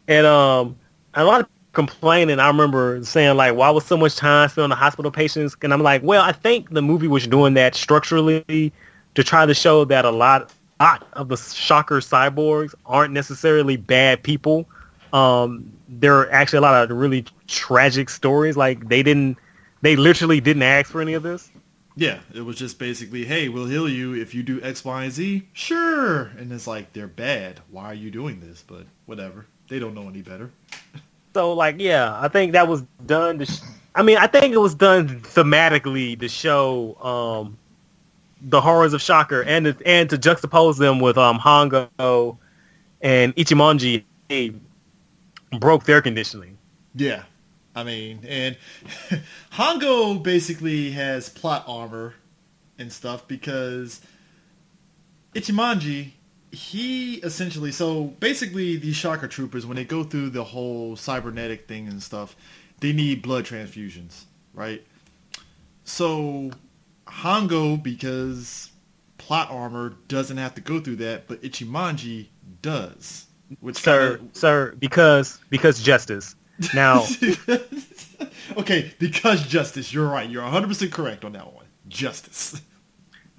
And a lot of complaining, I remember saying like, why was so much time spent on the hospital patients? And I'm like, well, I think the movie was doing that structurally to try to show that a lot of the Shocker cyborgs aren't necessarily bad people. There are actually a lot of really tragic stories. Like they literally didn't ask for any of this. Yeah, it was just basically, hey, we'll heal you if you do X, Y, and Z. Sure. And it's like, they're bad. Why are you doing this? But whatever. They don't know any better. So, like, yeah, I think that was done I think it was done thematically to show the horrors of Shocker and to juxtapose them with Hongo and Ichimonji broke their conditioning. Yeah. I mean, and Hongo basically has plot armor and stuff because Ichimonji, he essentially, so basically these shocker troopers, when they go through the whole cybernetic thing and stuff, they need blood transfusions, right? So Hongo, because plot armor, doesn't have to go through that, but Ichimonji does. Which Sir, because justice. Now, okay, because justice, you're right. You're 100% correct on that one. Justice.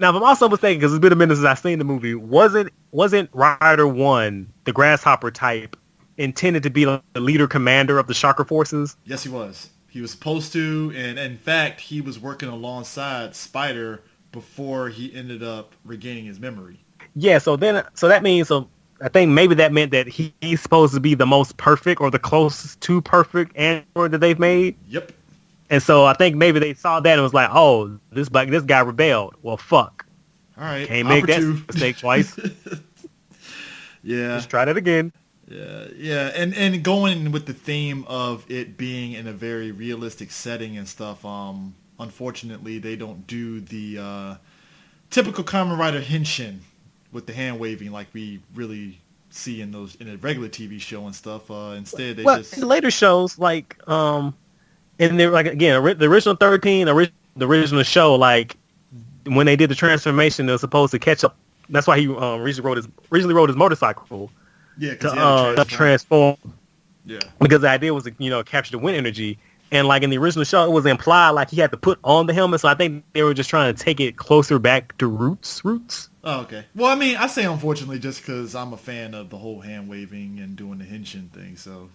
now, if I'm also mistaken, because it's been a minute since I've seen the movie, wasn't Rider 1, the Grasshopper type, intended to be like the leader commander of the Shocker forces? Yes, he was. He was supposed to, and in fact, he was working alongside Spider before he ended up regaining his memory. Yeah, so that means, I think maybe that meant that he's supposed to be the most perfect or the closest to perfect android that they've made. Yep. And so I think maybe they saw that and was like, oh, this guy rebelled. Well, fuck. All right. Can't make that mistake twice. Yeah. Just try that again. Yeah. And going with the theme of it being in a very realistic setting and stuff, unfortunately, they don't do the typical Kamen Rider henshin with the hand waving like we really see in a regular TV show and stuff. Instead, they just in later shows and they're like again the original 13, the original show, like when they did the transformation, they were supposed to catch up. That's why he originally rode his motorcycle. Yeah, to transform. Yeah, because the idea was to capture the wind energy. And like in the original show, it was implied like he had to put on the helmet. So I think they were just trying to take it closer back to roots. Oh, okay. Well, I mean, I say unfortunately just because I'm a fan of the whole hand waving and doing the henshin thing. So,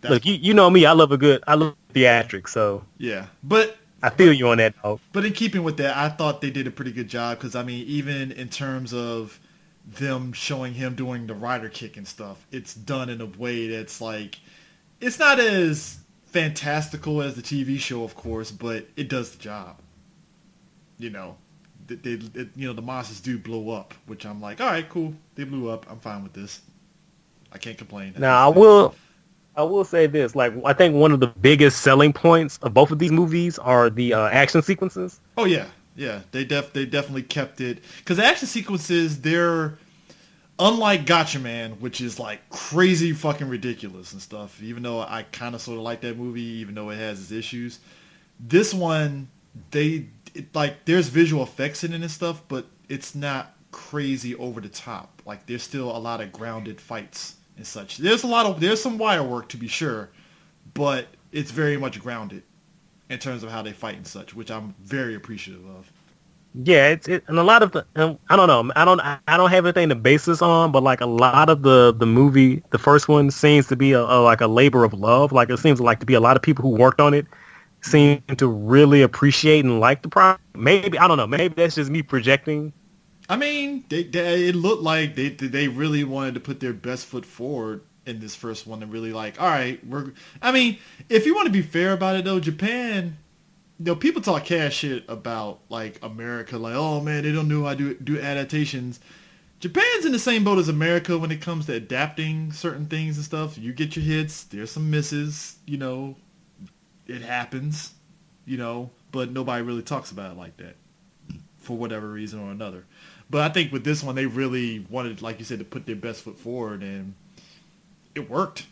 Look, you know me. I love theatrics. So yeah, but I feel you on that, dog. But in keeping with that, I thought they did a pretty good job because, I mean, even in terms of them showing him doing the rider kick and stuff, it's done in a way that's like, it's not as fantastical as the TV show, of course, but it does the job. The monsters do blow up, which I'm like, all right, cool. They blew up. I'm fine with this. I can't complain. Now, I will say this. Like, I think one of the biggest selling points of both of these movies are the action sequences. Oh, yeah. Yeah, they definitely kept it. Because the action sequences, they're unlike Gotcha Man, which is like crazy fucking ridiculous and stuff. Even though I kind of sort of like that movie, even though it has its issues. This one, there's visual effects in it and stuff, but it's not crazy over the top. Like, there's still a lot of grounded fights and such. There's some wire work to be sure, but it's very much grounded in terms of how they fight and such, which I'm very appreciative of. Yeah, and a lot of the I don't know. I don't have anything to base this on, but like a lot of the movie, the first one seems to be like a labor of love. Like it seems like to be a lot of people who worked on it seem to really appreciate and like the product. Maybe I don't know. Maybe that's just me projecting. I mean, it looked like they really wanted to put their best foot forward in this first one and really like, all right, I mean, if you want to be fair about it though, Japan, people talk cash shit about like America, like, oh man, they don't know how to do adaptations. Japan's in the same boat as America when it comes to adapting certain things and stuff. You get your hits, there's some misses, it happens, but nobody really talks about it like that for whatever reason or another. But I think with this one, they really wanted, like you said, to put their best foot forward, and it worked.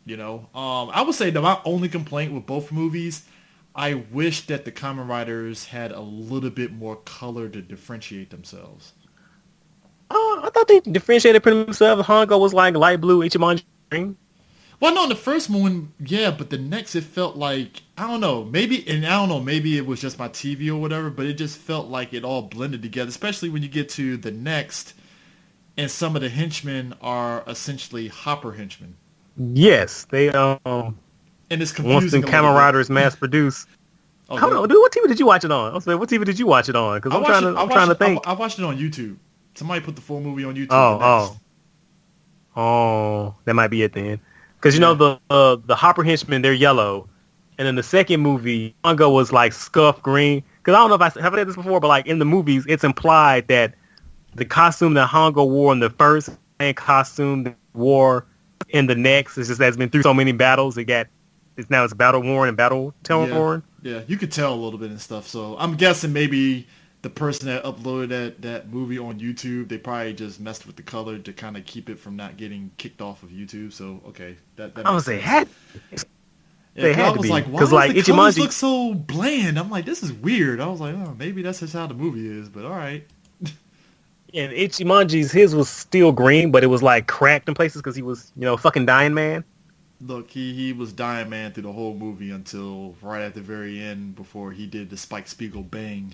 I would say that my only complaint with both movies, I wish that the Kamen Riders had a little bit more color to differentiate themselves. I thought they differentiated pretty themselves. Hongo was like light blue, Ichimonji green. Well, no, in the first one, yeah, but the next it felt like, I don't know, maybe it was just my TV or whatever, but it just felt like it all blended together, especially when you get to the next, and some of the henchmen are essentially Hopper henchmen. Yes, they and it's confusing. Once the Kamen Riders mass produced. I don't know, dude. What TV did you watch it on? I was like, what TV did you watch it on? Because I'm trying to think. I watched it on YouTube. Somebody put the full movie on YouTube. Oh, that might be it then. Because the Hopper henchmen, they're yellow, and in the second movie, Hongo was like scuff green. Because I don't know if have I said this before, but like in the movies, it's implied that the costume that Hongo wore in the first and costume that he wore in the next, it's just that's been through so many battles, it got it's battle worn and battle worn. Yeah, you could tell a little bit and stuff. So I'm guessing maybe the person that uploaded that movie on YouTube, they probably just messed with the color to kind of keep it from not getting kicked off of YouTube. So okay, that I would makes say sense. they had I to was be like, why because does like the colors Ichimonji, look so bland? I'm like, this is weird. I was like, oh, maybe that's just how the movie is. But all right. and Ichimonji's his was still green, but it was like cracked in places because he was fucking dying man. Look, he was dying man through the whole movie until right at the very end before he did the Spike Spiegel bang,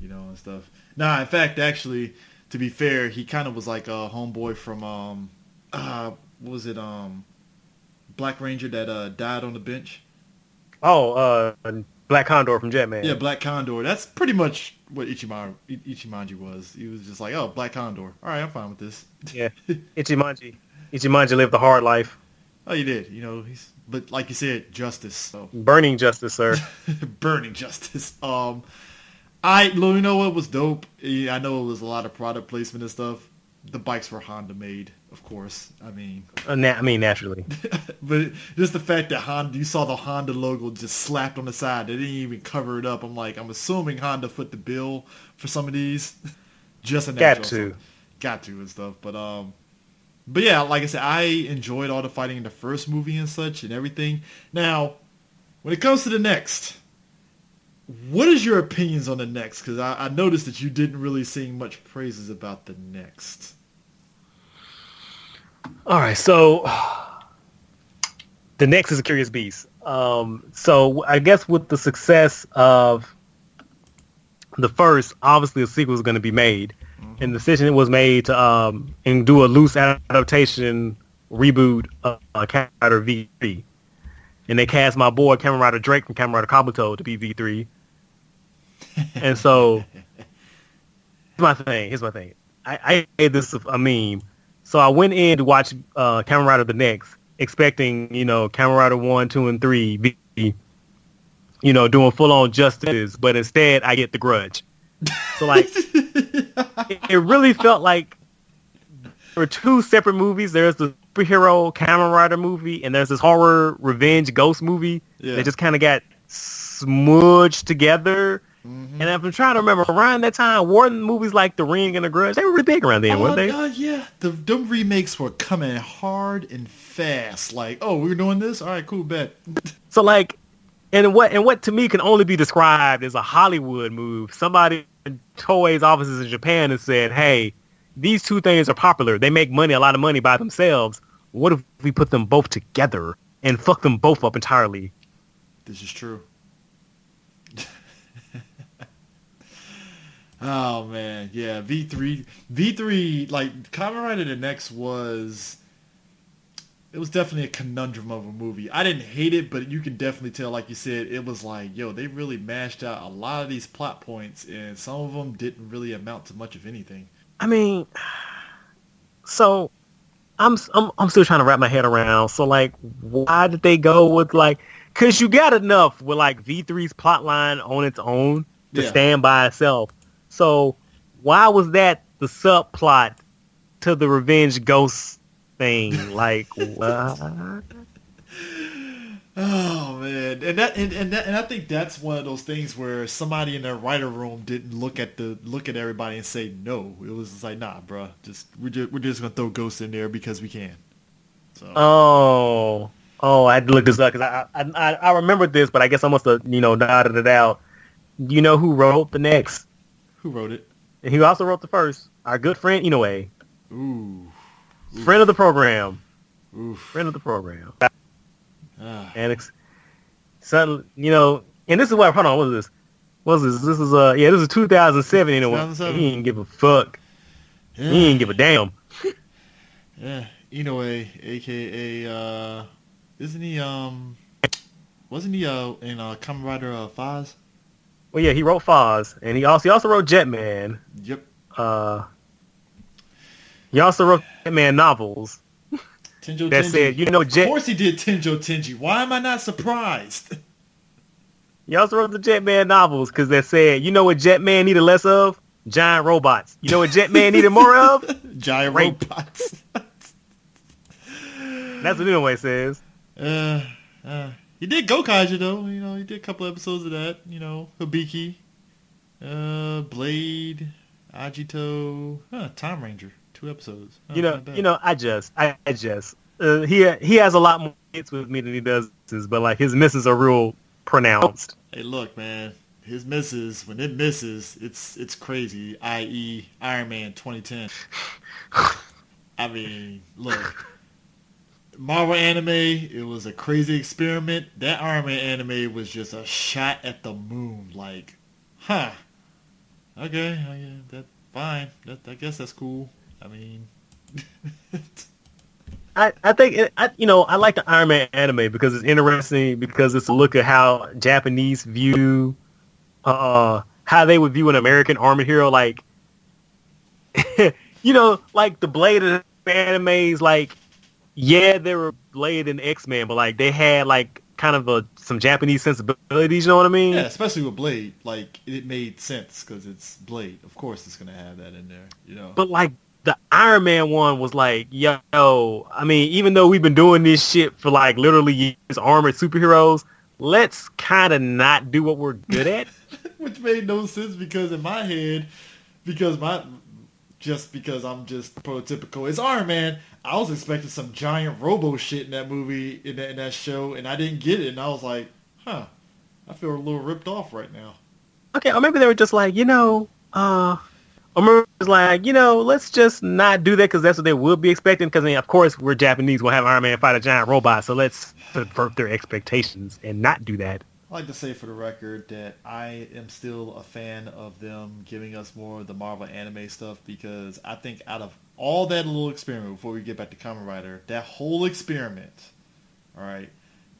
and stuff. Nah, in fact, actually, to be fair, he kind of was like a homeboy from what was it, Black Ranger that died on the bench. Oh, Black Condor from Jetman. Yeah, Black Condor. That's pretty much what Ichimonji was. He was just like, oh, Black Condor. All right, I'm fine with this. Yeah, Ichimonji lived a hard life. Oh, you did. But like you said, justice. So. Burning justice, sir. Burning justice. You know what was dope? I know it was a lot of product placement and stuff. The bikes were Honda made, of course. I mean, naturally. But just the fact that you saw the Honda logo just slapped on the side. They didn't even cover it up. I'm assuming Honda foot the bill for some of these. Just a natural. Got to and stuff. But yeah, like I said, I enjoyed all the fighting in the first movie and such and everything. Now, when it comes to the next, what is your opinions on the next? Because I noticed that you didn't really sing much praises about the next. All right, so the next is a curious beast. So I guess with the success of the first, obviously a sequel is going to be made. And the decision was made to and do a loose adaptation reboot of Kamen Rider V3. And they cast my boy Kamen Rider Drake from Kamen Rider Kabuto to be V3. And so here's my thing. I made this a meme. So I went in to watch Kamen Rider the Next, expecting, Kamen Rider 1, 2, and 3 be, doing full-on justice, but instead I get The Grudge. So like it really felt like there were two separate movies. There's the superhero Kamen Rider movie, and there's this horror revenge ghost movie that just kind of got smudged together. Mm-hmm. And I'm trying to remember, around that time, weren't movies like The Ring and The Grudge, they were really big around then, weren't they? Yeah. Them remakes were coming hard and fast. Like, oh, we're doing this? All right, cool, bet. So like, and what to me can only be described as a Hollywood move. Somebody in Toei's offices in Japan and said, hey, these two things are popular. They make a lot of money by themselves. What if we put them both together and fuck them both up entirely? This is true. Oh, man. Yeah, V3, like, Kamen Rider the Next it was definitely a conundrum of a movie. I didn't hate it, but you can definitely tell, like you said, it was like, yo, they really mashed out a lot of these plot points, and some of them didn't really amount to much of anything. I mean, so I'm still trying to wrap my head around. So like, why did they go with like? Because you got enough with like V3's plot line on its own to stand by itself. So why was that the subplot to the Revenge Ghost thing? Like, what? Oh man, and I think that's one of those things where somebody in their writer room didn't look at everybody and say no. It was just like, nah, bro, we're just gonna throw Ghost in there because we can. So. Oh, I had to look this up because I remembered this, but I guess I must have nodded it out. You know who wrote the next? Who wrote it? And he also wrote the first. Our good friend Inoue. Ooh. Friend of the program. Oof. Friend of the program. And Ah. and this is what. Hold on, what is this? What is this? This is this is 2007. He didn't give a fuck. Yeah. He didn't give a damn. Yeah, Inoue, aka isn't he wasn't he in Kamen Rider Foz? Well, yeah, he wrote Foz, and he also wrote Jetman. Yep. He also wrote Jetman novels. Tenjo that Tenji. said, Of course he did Tenjo Tenji. Why am I not surprised? He also wrote the Jetman novels because they said, you know what Jetman needed less of? Giant robots. You know what Jetman needed more of? Giant Rape. robots. That's what Inoue says. He did Gokaiger though. You know, he did a couple episodes of that. You know, Hibiki, Blade, Agito, Time Ranger, 2 episodes. Not bad. He has a lot more hits with me than he does, but like his misses are real pronounced. Hey, look, man. His misses, when it misses, it's crazy. I.e., Iron Man 2010. I mean, look. Marvel anime, it was a crazy experiment. That Iron Man anime was just a shot at the moon. Like, okay, that fine. I guess that's cool. I mean, I think I like the Iron Man anime because it's interesting because it's a look at how Japanese view how they would view an American armored hero, like like the Blade of the animes, like yeah, they were Blade and X-Men, but like they had like kind of some Japanese sensibilities, you know what I mean? yeah, especially with Blade, like it made sense because it's Blade. Of course, it's gonna have that in there, you know. But like the Iron Man one was like, yo, I mean, even though we've been doing this shit for like literally years, armored superheroes, let's kind of not do what we're good at. Which made no sense because in my head, because because I'm just prototypical, it's Iron Man. I was expecting some giant robo shit in that movie, in that show, and I didn't get it. And I was like, I feel a little ripped off right now. Okay, or maybe they were just like, or maybe it was like, let's just not do that because that's what they would be expecting. Because, I mean, of course, we're Japanese. We'll have Iron Man fight a giant robot. So let's subvert their expectations and not do that. I like to say for the record that I am still a fan of them giving us more of the Marvel anime stuff because I think out of all that little experiment, before we get back to Kamen Rider, that whole experiment, all right,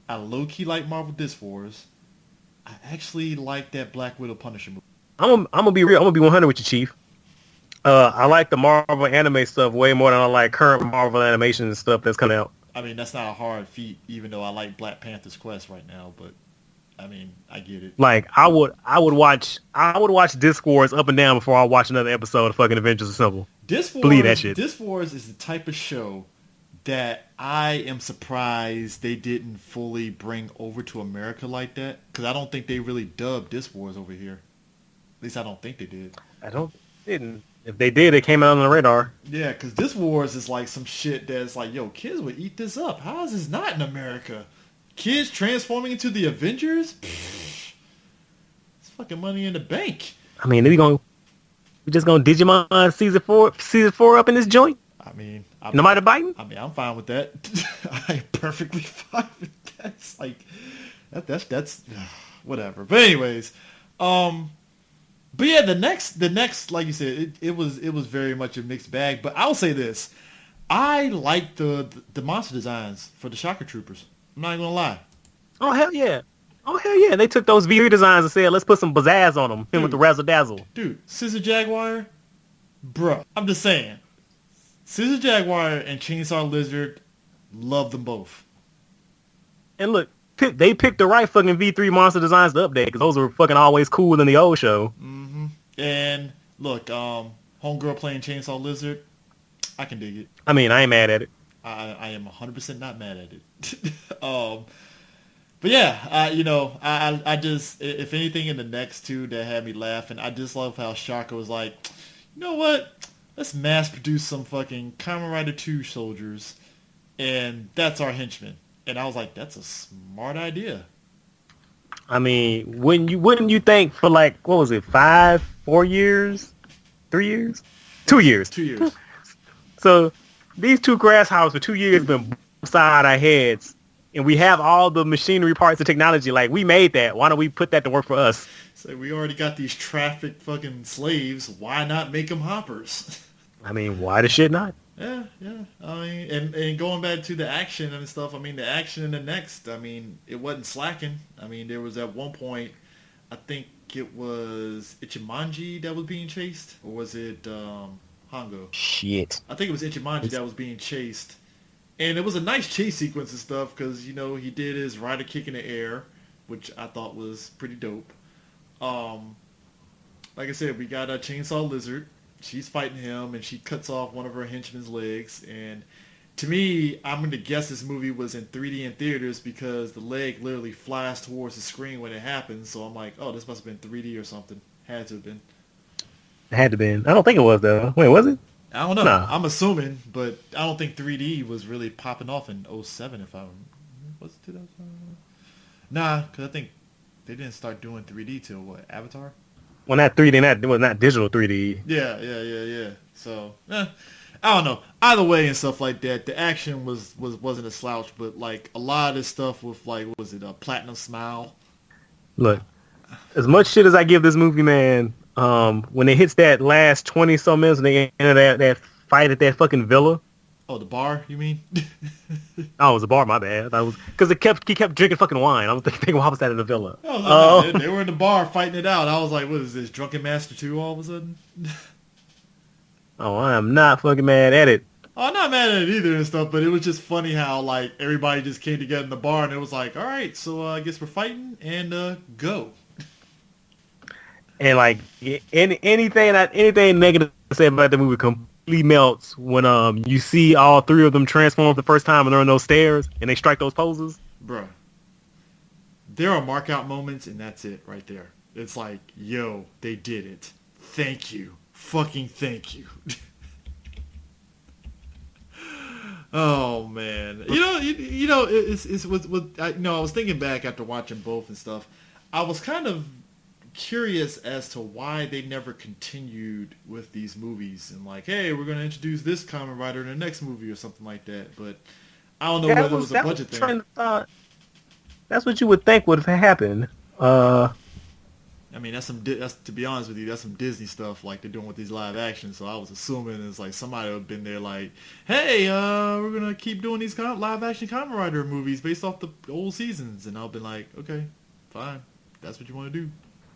I low-key like Marvel Disc Wars. I actually like that Black Widow Punisher movie. I'm gonna be real. I'm gonna be 100 with you, Chief. I like the Marvel anime stuff way more than I like current Marvel animation and stuff that's coming out. I mean, that's not a hard feat, even though I like Black Panther's Quest right now, but I mean, I get it. Like I would watch Disc Wars up and down before I watch another episode of fucking Avengers Assemble. Believe that shit. Disc Wars is the type of show that I am surprised they didn't fully bring over to America like that, because I don't think they really dubbed Disc Wars over here. At least I don't think they did. Didn't. If they did, it came out on the radar. Yeah, because Disc Wars is like some shit that's like, yo, kids would eat this up. How is this not in America? Kids transforming into the Avengers? Pfft, it's fucking money in the bank. I mean, we just gonna Digimon season four up in this joint? I mean, nobody biting? I mean, I'm fine with that. I'm perfectly fine with that. It's like that's whatever. But anyways, but yeah, the next, like you said, it was very much a mixed bag. But I'll say this: I like the monster designs for the Shocker Troopers. I'm not even gonna lie. Oh hell yeah! They took those V3 designs and said, let's put some pizzazz on them. Him with the razzle dazzle. Dude, Scissor Jaguar, bruh. I'm just saying, Scissor Jaguar and Chainsaw Lizard, love them both. And look, they picked the right fucking V3 monster designs to update because those were fucking always cool in the old show. Mm-hmm. And look, homegirl playing Chainsaw Lizard, I can dig it. I mean, I ain't mad at it. I am 100% not mad at it. But yeah, I just, if anything in the next two that had me laughing, I just love how Shaka was like, you know what? Let's mass produce some fucking Kamen Rider 2 soldiers, and that's our henchmen. And I was like, that's a smart idea. I mean, wouldn't you think for like, what was it, 4 years? 3 years? 2 years. 2 years. So these two grasshoppers for 2 years been beside our heads, and we have all the machinery parts of technology. Like, we made that. Why don't we put that to work for us? So we already got these trafficked fucking slaves. Why not make them hoppers? I mean, why the shit not? Yeah. I mean, and going back to the action and stuff, I mean, the action in the next, I mean, it wasn't slacking. I mean, there was at one point, I think it was Ichimonji that was being chased, or was it Hongo? Shit. I think it was Ichimonji that was being chased. And it was a nice chase sequence and stuff because, he did his rider kick in the air, which I thought was pretty dope. Like I said, we got a Chainsaw Lizard. She's fighting him, and she cuts off one of her henchmen's legs. And To me, I'm going to guess this movie was in 3D in theaters because the leg literally flies towards the screen when it happens. So I'm like, oh, this must have been 3D or something. Had to have been. It had to be. I don't think it was though. Wait, was it? I don't know. Nah. I'm assuming, but I don't think 3D was really popping off in '07. If I was it 2000? Nah, because I think they didn't start doing 3D till what, Avatar? Well, not 3D, not digital 3D. Yeah. So, I don't know. Either way and stuff like that, the action wasn't a slouch, but like a lot of this stuff with like, what was it, a Platinum Smile? Look, as much shit as I give this movie, man, when it hits that last 20 some minutes and they enter that fight at that fucking villa. Oh, the bar, you mean? Oh, it was a bar, my bad. I was because he kept drinking fucking wine. I was thinking, why was that in the villa? I was like, no, they were in the bar fighting it out. I was like, what is this, Drunken Master 2 all of a sudden? Oh, I am not fucking mad at it. Oh, I'm not mad at it either and stuff, but it was just funny how like everybody just came together in the bar and it was like, all right, so I guess we're fighting and go. And like anything negative to say about the movie completely melts when you see all three of them transform for the first time and they're on those stairs and they strike those poses. Bruh. There are mark out moments and that's it right there. It's like, yo, they did it. Thank you. Fucking thank you. Oh man, it's with I was thinking back after watching both and stuff. I was kind of curious as to why they never continued with these movies and like, hey, we're gonna introduce this Kamen Rider in the next movie or something like that. But I don't know whether it was a budget thing. That's what you would think would have happened. I mean, that's to be honest with you, that's some Disney stuff like they're doing with these live actions. So I was assuming it's like somebody would have been there like, hey, we're going to keep doing these live action Kamen Rider movies based off the old seasons. And I'll be like, okay, fine. That's what you want to do.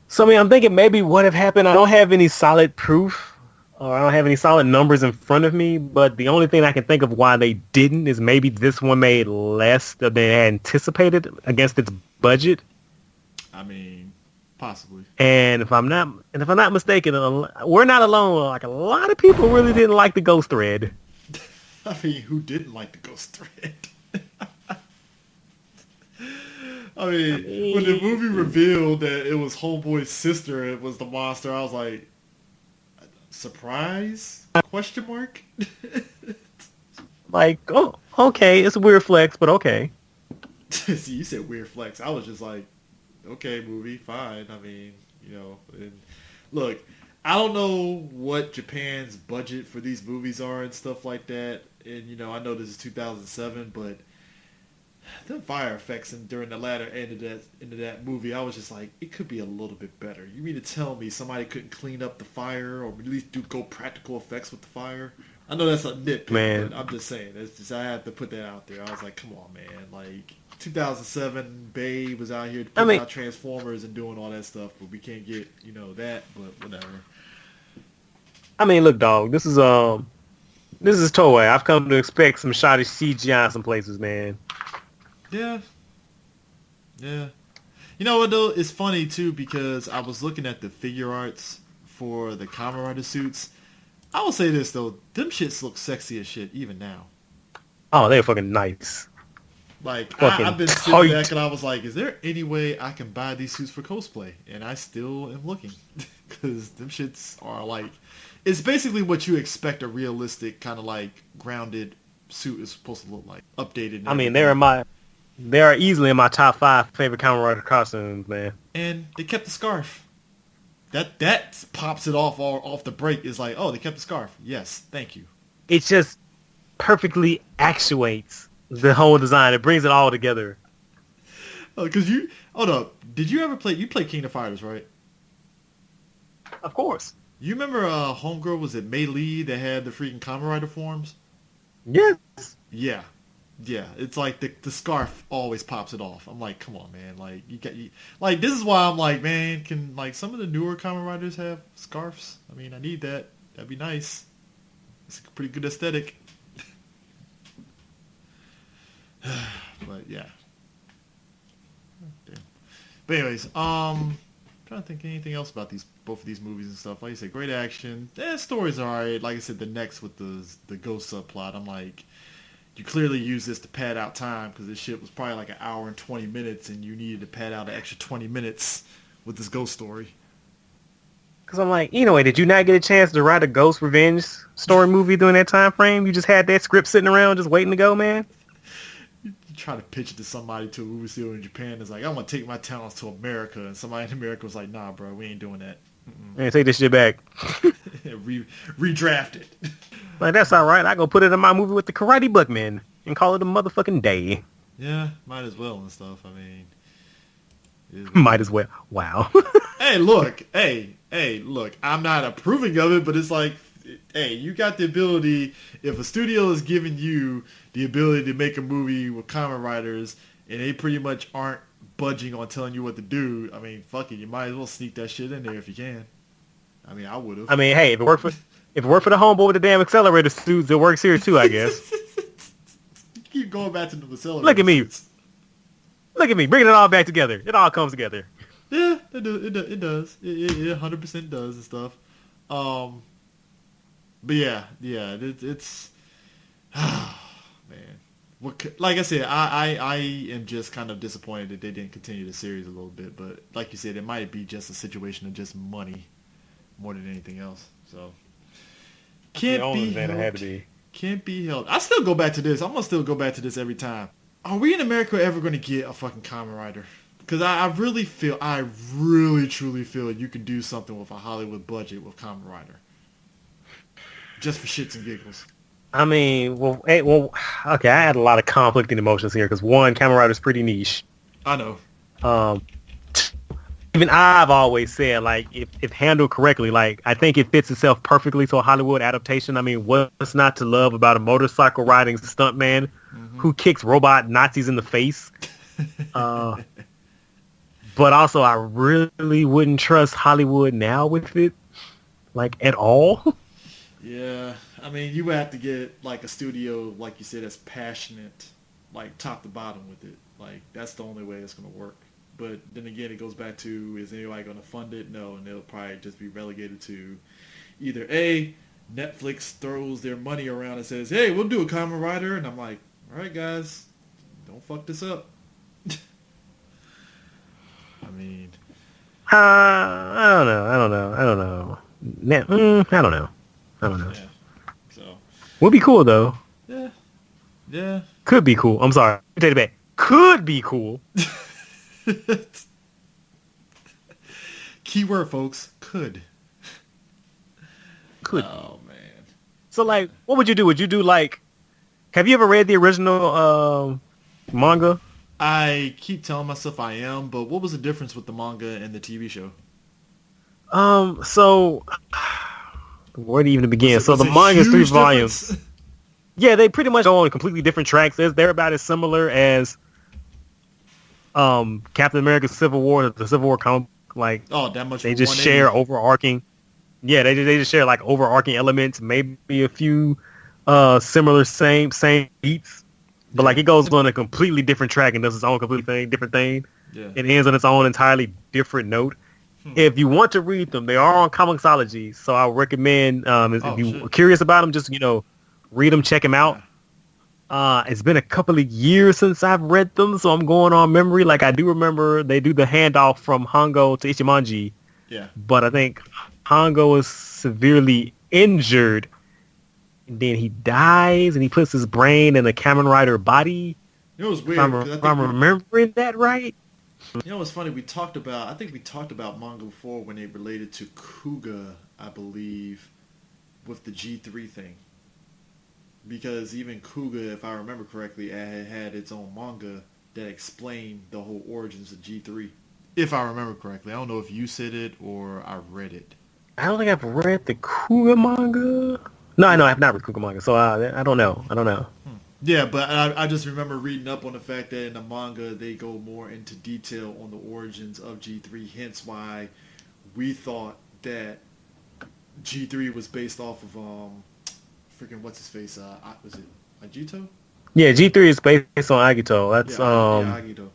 So, I mean, I'm thinking maybe what have happened. I don't have any solid proof or I don't have any solid numbers in front of me. But the only thing I can think of why they didn't is maybe this one made less than they had anticipated against its budget. I mean... Possibly. And if I'm not mistaken, we're not alone. Like a lot of people really didn't like the Ghost Thread. I mean, who didn't like the Ghost Thread? I mean, when the movie revealed that it was Homeboy's sister, it was the monster. I was like, surprise? Question mark? Like, oh, okay, it's a weird flex, but okay. See, you said weird flex. I was just like, okay, movie, fine. I mean, and look, I don't know what Japan's budget for these movies are and stuff like that. And, I know this is 2007, but the fire effects during the latter end of that movie, I was just like, it could be a little bit better. You mean to tell me somebody couldn't clean up the fire or at least go practical effects with the fire? I know that's a nitpick, man. But I'm just saying. It's just, I have to put that out there. I was like, come on, man. Like, 2007, Bay was out here putting out Transformers and doing all that stuff, but we can't get, that, but whatever. I mean, look, dog, this is Toei. I've come to expect some shoddy CGI in some places, man. Yeah. You know what, though? It's funny, too, because I was looking at the figure arts for the Kamen Rider suits. I will say this, though. Them shits look sexy as shit, even now. Oh, they're fucking nice. Like, I've been sitting back and I was like, is there any way I can buy these suits for cosplay? And I still am looking. Because them shits are like... It's basically what you expect a realistic, kind of like, grounded suit is supposed to look like. Updated. I mean, they are easily in my top 5 favorite Kamen Rider costumes, man. And they kept the scarf. That pops it off the break. Is like, oh, they kept the scarf. Yes, thank you. It just perfectly actuates the whole design. It brings it all together. Oh, hold up. Did you ever play? You played King of Fighters, right? Of course. You remember Homegirl, was it Mei Lee that had the freaking Kamen Rider forms? Yes. Yeah. It's like the scarf always pops it off. I'm like, come on, man. Like like this is why I'm like, man, can like some of the newer Kamen Riders have scarves? I mean, I need that. That'd be nice. It's a pretty good aesthetic. But yeah. Damn. But anyways, trying to think of anything else about both of these movies and stuff. Like I said, great action. Stories are alright. Like I said, the next with the ghost subplot, I'm like, you clearly use this to pad out time because this shit was probably like an hour and 20 minutes, and you needed to pad out an extra 20 minutes with this ghost story. Because I'm like, did you not get a chance to write a Ghost Revenge story movie during that time frame? You just had that script sitting around just waiting to go, man? You try to pitch it to somebody to a movie studio in Japan. It's like, I want to take my talents to America. And somebody in America was like, nah, bro, we ain't doing that. Man, take this shit back. Redraft it. Like, that's all right. I go put it in my movie with the Karate Buckman and call it a motherfucking day. Yeah, might as well and stuff. I mean... Might as well. Wow. Hey, look. I'm not approving of it, but it's like, hey, you got the ability. If a studio is giving you the ability to make a movie with Kamen Riders, and they pretty much aren't budging on telling you what to do, I mean, fuck it. You might as well sneak that shit in there if you can. I mean, I would have. I mean, hey, if it worked for the homeboy with the damn accelerator suits, it works here too, I guess. Keep going back to the accelerator. Look at me. Look at me, bringing it all back together. It all comes together. Yeah, it does. It 100% does and stuff. But yeah, it's man. Like I said, I am just kind of disappointed that they didn't continue the series a little bit. But like you said, it might be just a situation of just money more than anything else. So can't be helped. Can't be held. I still go back to this. I'm gonna still go back to this every time. Are we in America ever going to get a fucking Kamen Rider? Because I really truly feel you can do something with a Hollywood budget with Kamen Rider. Just for shits and giggles. I mean, okay, I had a lot of conflicting emotions here because one, Kamen Rider's pretty niche. I know. Even I've always said, like, if handled correctly, like, I think it fits itself perfectly to a Hollywood adaptation. I mean, what's not to love about a motorcycle riding stuntman who kicks robot Nazis in the face? But also, I really wouldn't trust Hollywood now with it, like, at all. Yeah, I mean, you would have to get, like, a studio, like you said, that's passionate, like, top to bottom with it. Like, that's the only way it's going to work. But then again, it goes back to, is anybody going to fund it? No, and they'll probably just be relegated to either A, Netflix throws their money around and says, hey, we'll do a Kamen Rider. And I'm like, all right, guys, don't fuck this up. I mean... I don't know. I don't know. Yeah, so... Would be cool, though. Yeah. Could be cool. I'm sorry. Take it back. Could be cool. Keyword, folks. Could. Oh man. So like, what would you do? Would you do like? Have you ever read the original manga? I keep telling myself I am, but what was the difference with the manga and the TV show? So where do you even begin? So the manga is 3 volumes. Yeah, they pretty much go on completely different tracks. They're about as similar as Captain America's Civil War, the Civil War comic. Like, that much. They just share overarching. Yeah, they just share like overarching elements, maybe a few similar same beats, but like it goes on a completely different track and does its own different thing. Yeah. It ends on its own entirely different note. If you want to read them, they are on Comixology, so I recommend if you're curious about them, just read them, check them out. It's been a couple of years since I've read them, so I'm going on memory. Like, I do remember they do the handoff from Hongo to Ichimonji. Yeah. But I think Hongo is severely injured, and then he dies, and he puts his brain in a Kamen Rider body. You know, it was weird. If I'm remembering that right. You know what's funny? I think we talked about manga before when they related to Kuga, I believe, with the G3 thing. Because even Kuga, if I remember correctly, had its own manga that explained the whole origins of G3. If I remember correctly. I don't know if you said it or I read it. I don't think I've read the Kuga manga. No, I have not read Kuga manga, so I don't know. Yeah, but I just remember reading up on the fact that in the manga they go more into detail on the origins of G3, hence why we thought that G3 was based off of freaking what's his face? Was it Agito? Yeah, G3 is based on Agito. That's Agito.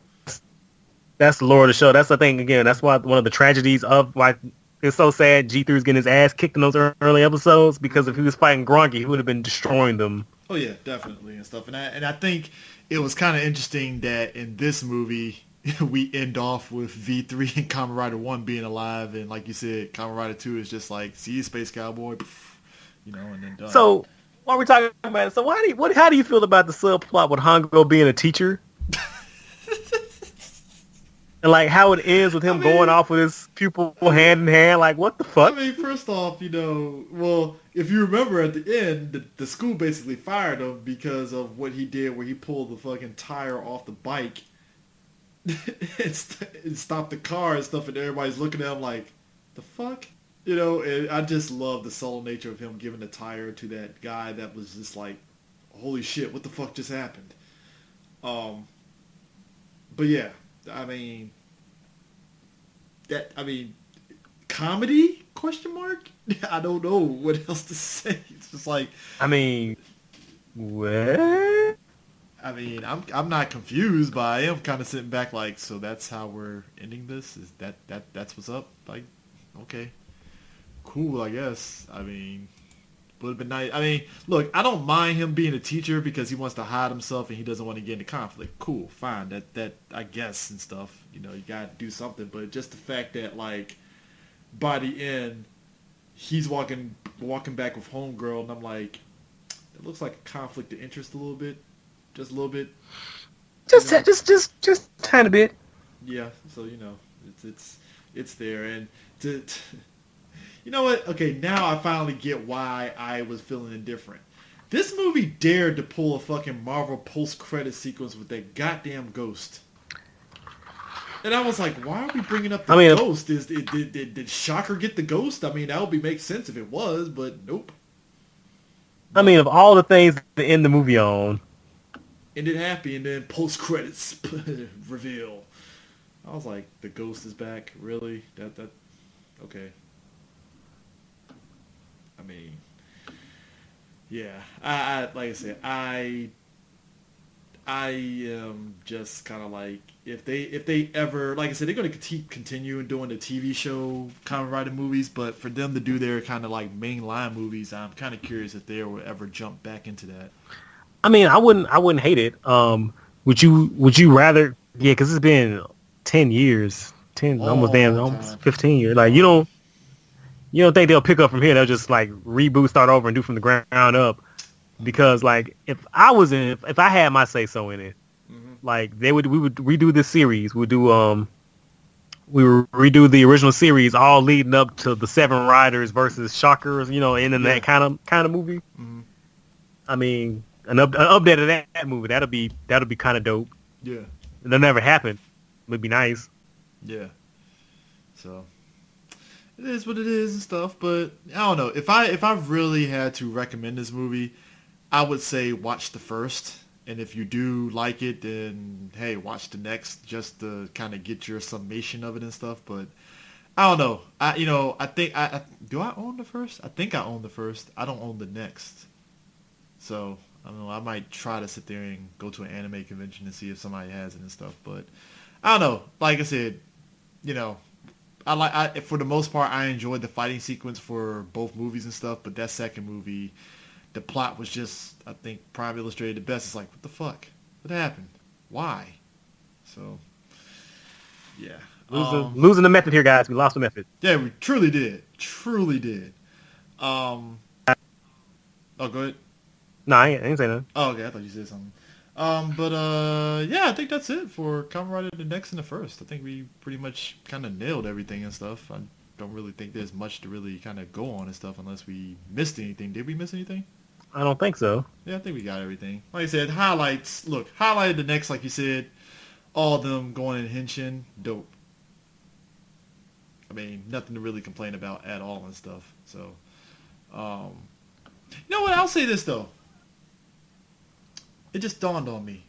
That's the lore of the show. That's the thing again. That's why one of the tragedies of why it's so sad G3 is getting his ass kicked in those early episodes, because if he was fighting Gronky, he would have been destroying them. Oh yeah, definitely and stuff. And I think it was kind of interesting that in this movie we end off with V3 and Kamen Rider 1 being alive, and like you said, Kamen Rider 2 is just like, see you, Space Cowboy, and then done. So while we're talking about it, so how do you feel about the subplot with Hongo being a teacher? And like how it ends with I him going mean, off with his pupil hand in hand, like what the I fuck? mean, first off, well, if you remember at the end, the school basically fired him because of what he did, where he pulled the fucking tire off the bike and stopped the car and stuff, and everybody's looking at him like, the fuck? And I just love the subtle nature of him giving the tire to that guy that was just like, holy shit, what the fuck just happened? Um, but yeah, I mean, I mean, comedy? Question mark? I don't know what else to say. It's just like, I mean, what? I mean, I'm not confused, but I am kind of sitting back like, so that's how we're ending this? Is that's what's up? Like, okay, cool, I guess. I mean, would have been nice. I mean, look, I don't mind him being a teacher because he wants to hide himself and he doesn't want to get into conflict. Cool, fine. That I guess and stuff. You got to do something. But just the fact that like by the end, he's walking back with homegirl, and I'm like, it looks like a conflict of interest a little bit, just a little bit. Just just tiny bit. Yeah. So it's there, and you know what? Okay, now I finally get why I was feeling indifferent. This movie dared to pull a fucking Marvel post-credit sequence with that goddamn ghost. And I was like, why are we bringing up the ghost? Did Shocker get the ghost? I mean, that would make sense if it was, but nope. I mean, of all the things to end the movie on, Ended happy, and then post-credits reveal. I was like, the ghost is back? Really? That okay. I mean, yeah. I like I said, I am just kind of like, if they ever, like I said, they're going to continue doing the TV show Kamen Rider movies, but for them to do their kind of like mainline movies, I'm kind of curious if they will ever jump back into that. I mean, I wouldn't hate it. Would you rather? Yeah, because it's been 10 years, Long almost time. 15 years. Like you don't think they'll pick up from here? They'll just like reboot, start over, and do from the ground up. Because like if I had my say so in it, Hmm. like we would redo this series. We would redo the original series, all leading up to the Seven Riders versus Shockers. In Yeah. that kind of movie. Hmm. I mean, an update of that movie that'll be kind of dope. Yeah. It'll never happen. It'd be nice. Yeah. So it is what it is and stuff, but I don't know. If I really had to recommend this movie, I would say watch the first, and if you do like it, then hey, watch the next just to kind of get your summation of it and stuff. But I don't know. I think I do I own the first? I think I own the first. I don't own the next. So I don't know. I might try to sit there and go to an anime convention and see if somebody has it and stuff. But I don't know. Like I said, you know, for the most part, I enjoyed the fighting sequence for both movies and stuff. But that second movie, the plot was just, I think, Prime illustrated the best. It's like, what the fuck? What happened? Why? So, yeah. Losing the method here, guys. We lost the method. Yeah, we truly did. Truly did. Um, oh, go ahead. No, I ain't saying nothing. Oh, okay. I thought you said something. But yeah, I think that's it for Kamen Rider the Next and the First. I think we pretty much kind of nailed everything and stuff. I don't really think there's much to really kind of go on and stuff unless we missed anything. Did we miss anything? I don't think so. Yeah, I think we got everything. Like I said, highlights. Look, highlighted the next, like you said, all of them going in Henshin, dope. I mean, nothing to really complain about at all and stuff. So, um, you know what? I'll say this though. It just dawned on me.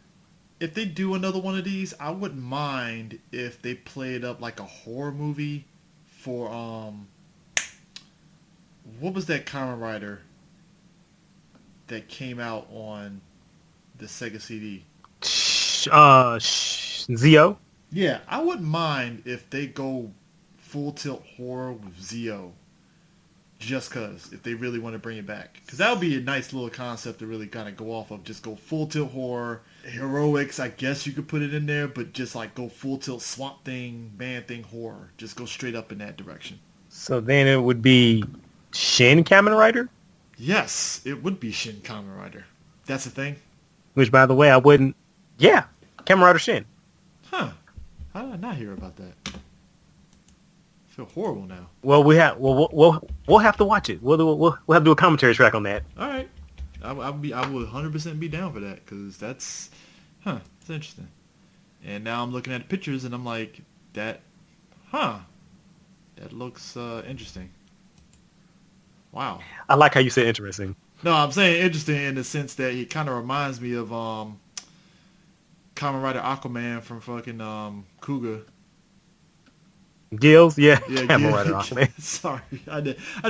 If they do another one of these, I wouldn't mind if they played up like a horror movie for what was that Kamen Rider that came out on the Sega CD? Zio. Yeah, I wouldn't mind if they go full tilt horror with Zio. just cause if they really want to bring it back, because that would be a nice little concept to really kind of go off of. Just go full tilt horror, heroics. I guess you could put it in there, but just like go full tilt Swamp Thing, Man Thing horror. Just go straight up in that direction. So then it would be Shin Kamen Rider, Yes, it would be Shin Kamen Rider. That's the thing. which by the way I wouldn't. Yeah, Kamen Rider Shin. Huh? How did I not hear about that? I feel horrible now. Well, we'll have to watch it. We'll have to do a commentary track on that. All right, I would 100% be down for that, because that's, it's interesting. And now I'm looking at the pictures and I'm like, that looks interesting. Wow. I like how you said interesting. No, I'm saying interesting in the sense that he kind of reminds me of Kamen Rider Aquaman from fucking Kuga. Gills, yeah, Yeah, Kamen Rider Aquaman. Sorry, I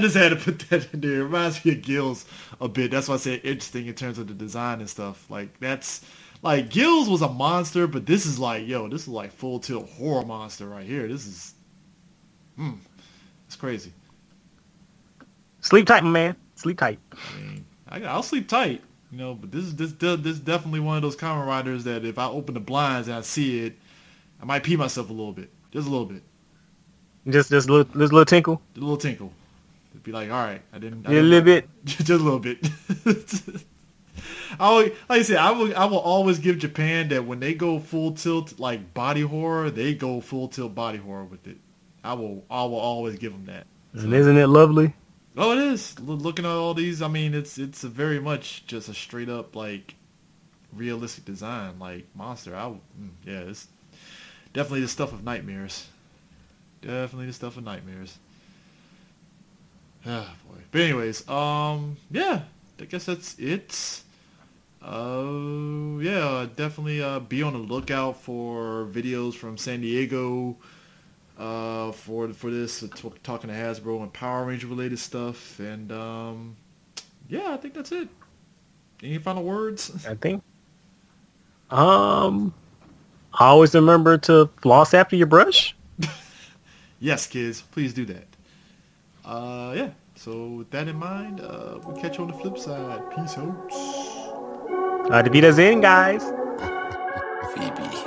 just had to put that in there. It reminds me of Gills a bit. That's why I say interesting in terms of the design and stuff. Like that's like Gills was a monster, but this is like this is like full tilt horror monster right here. This is, it's crazy. Sleep tight, my man. Sleep tight. I mean, I'll sleep tight, but this is definitely one of those Kamen Riders that if I open the blinds and I see it, I might pee myself a little bit, just a little bit. Just a little tinkle. A little tinkle. It'd be like, all right, I didn't A little bit. just a little bit. Like I said, I will always give Japan that when they go full tilt like body horror, they go full tilt body horror with it. I will always give them that. And isn't it lovely? Oh, it is. Looking at all these, I mean, it's a very much just a straight up like realistic design, like monster. It's definitely the stuff of nightmares. Definitely the stuff of nightmares. Ah, boy. But anyways, yeah, I guess that's it. Definitely be on the lookout for videos from San Diego for this, talking to Hasbro and Power Ranger related stuff. And I think that's it. Any final words? I think. Always remember to floss after you brush. Yes, kids, please do that. So with that in mind, we'll catch you on the flip side. Peace out. To beat us in, guys. Phoebe.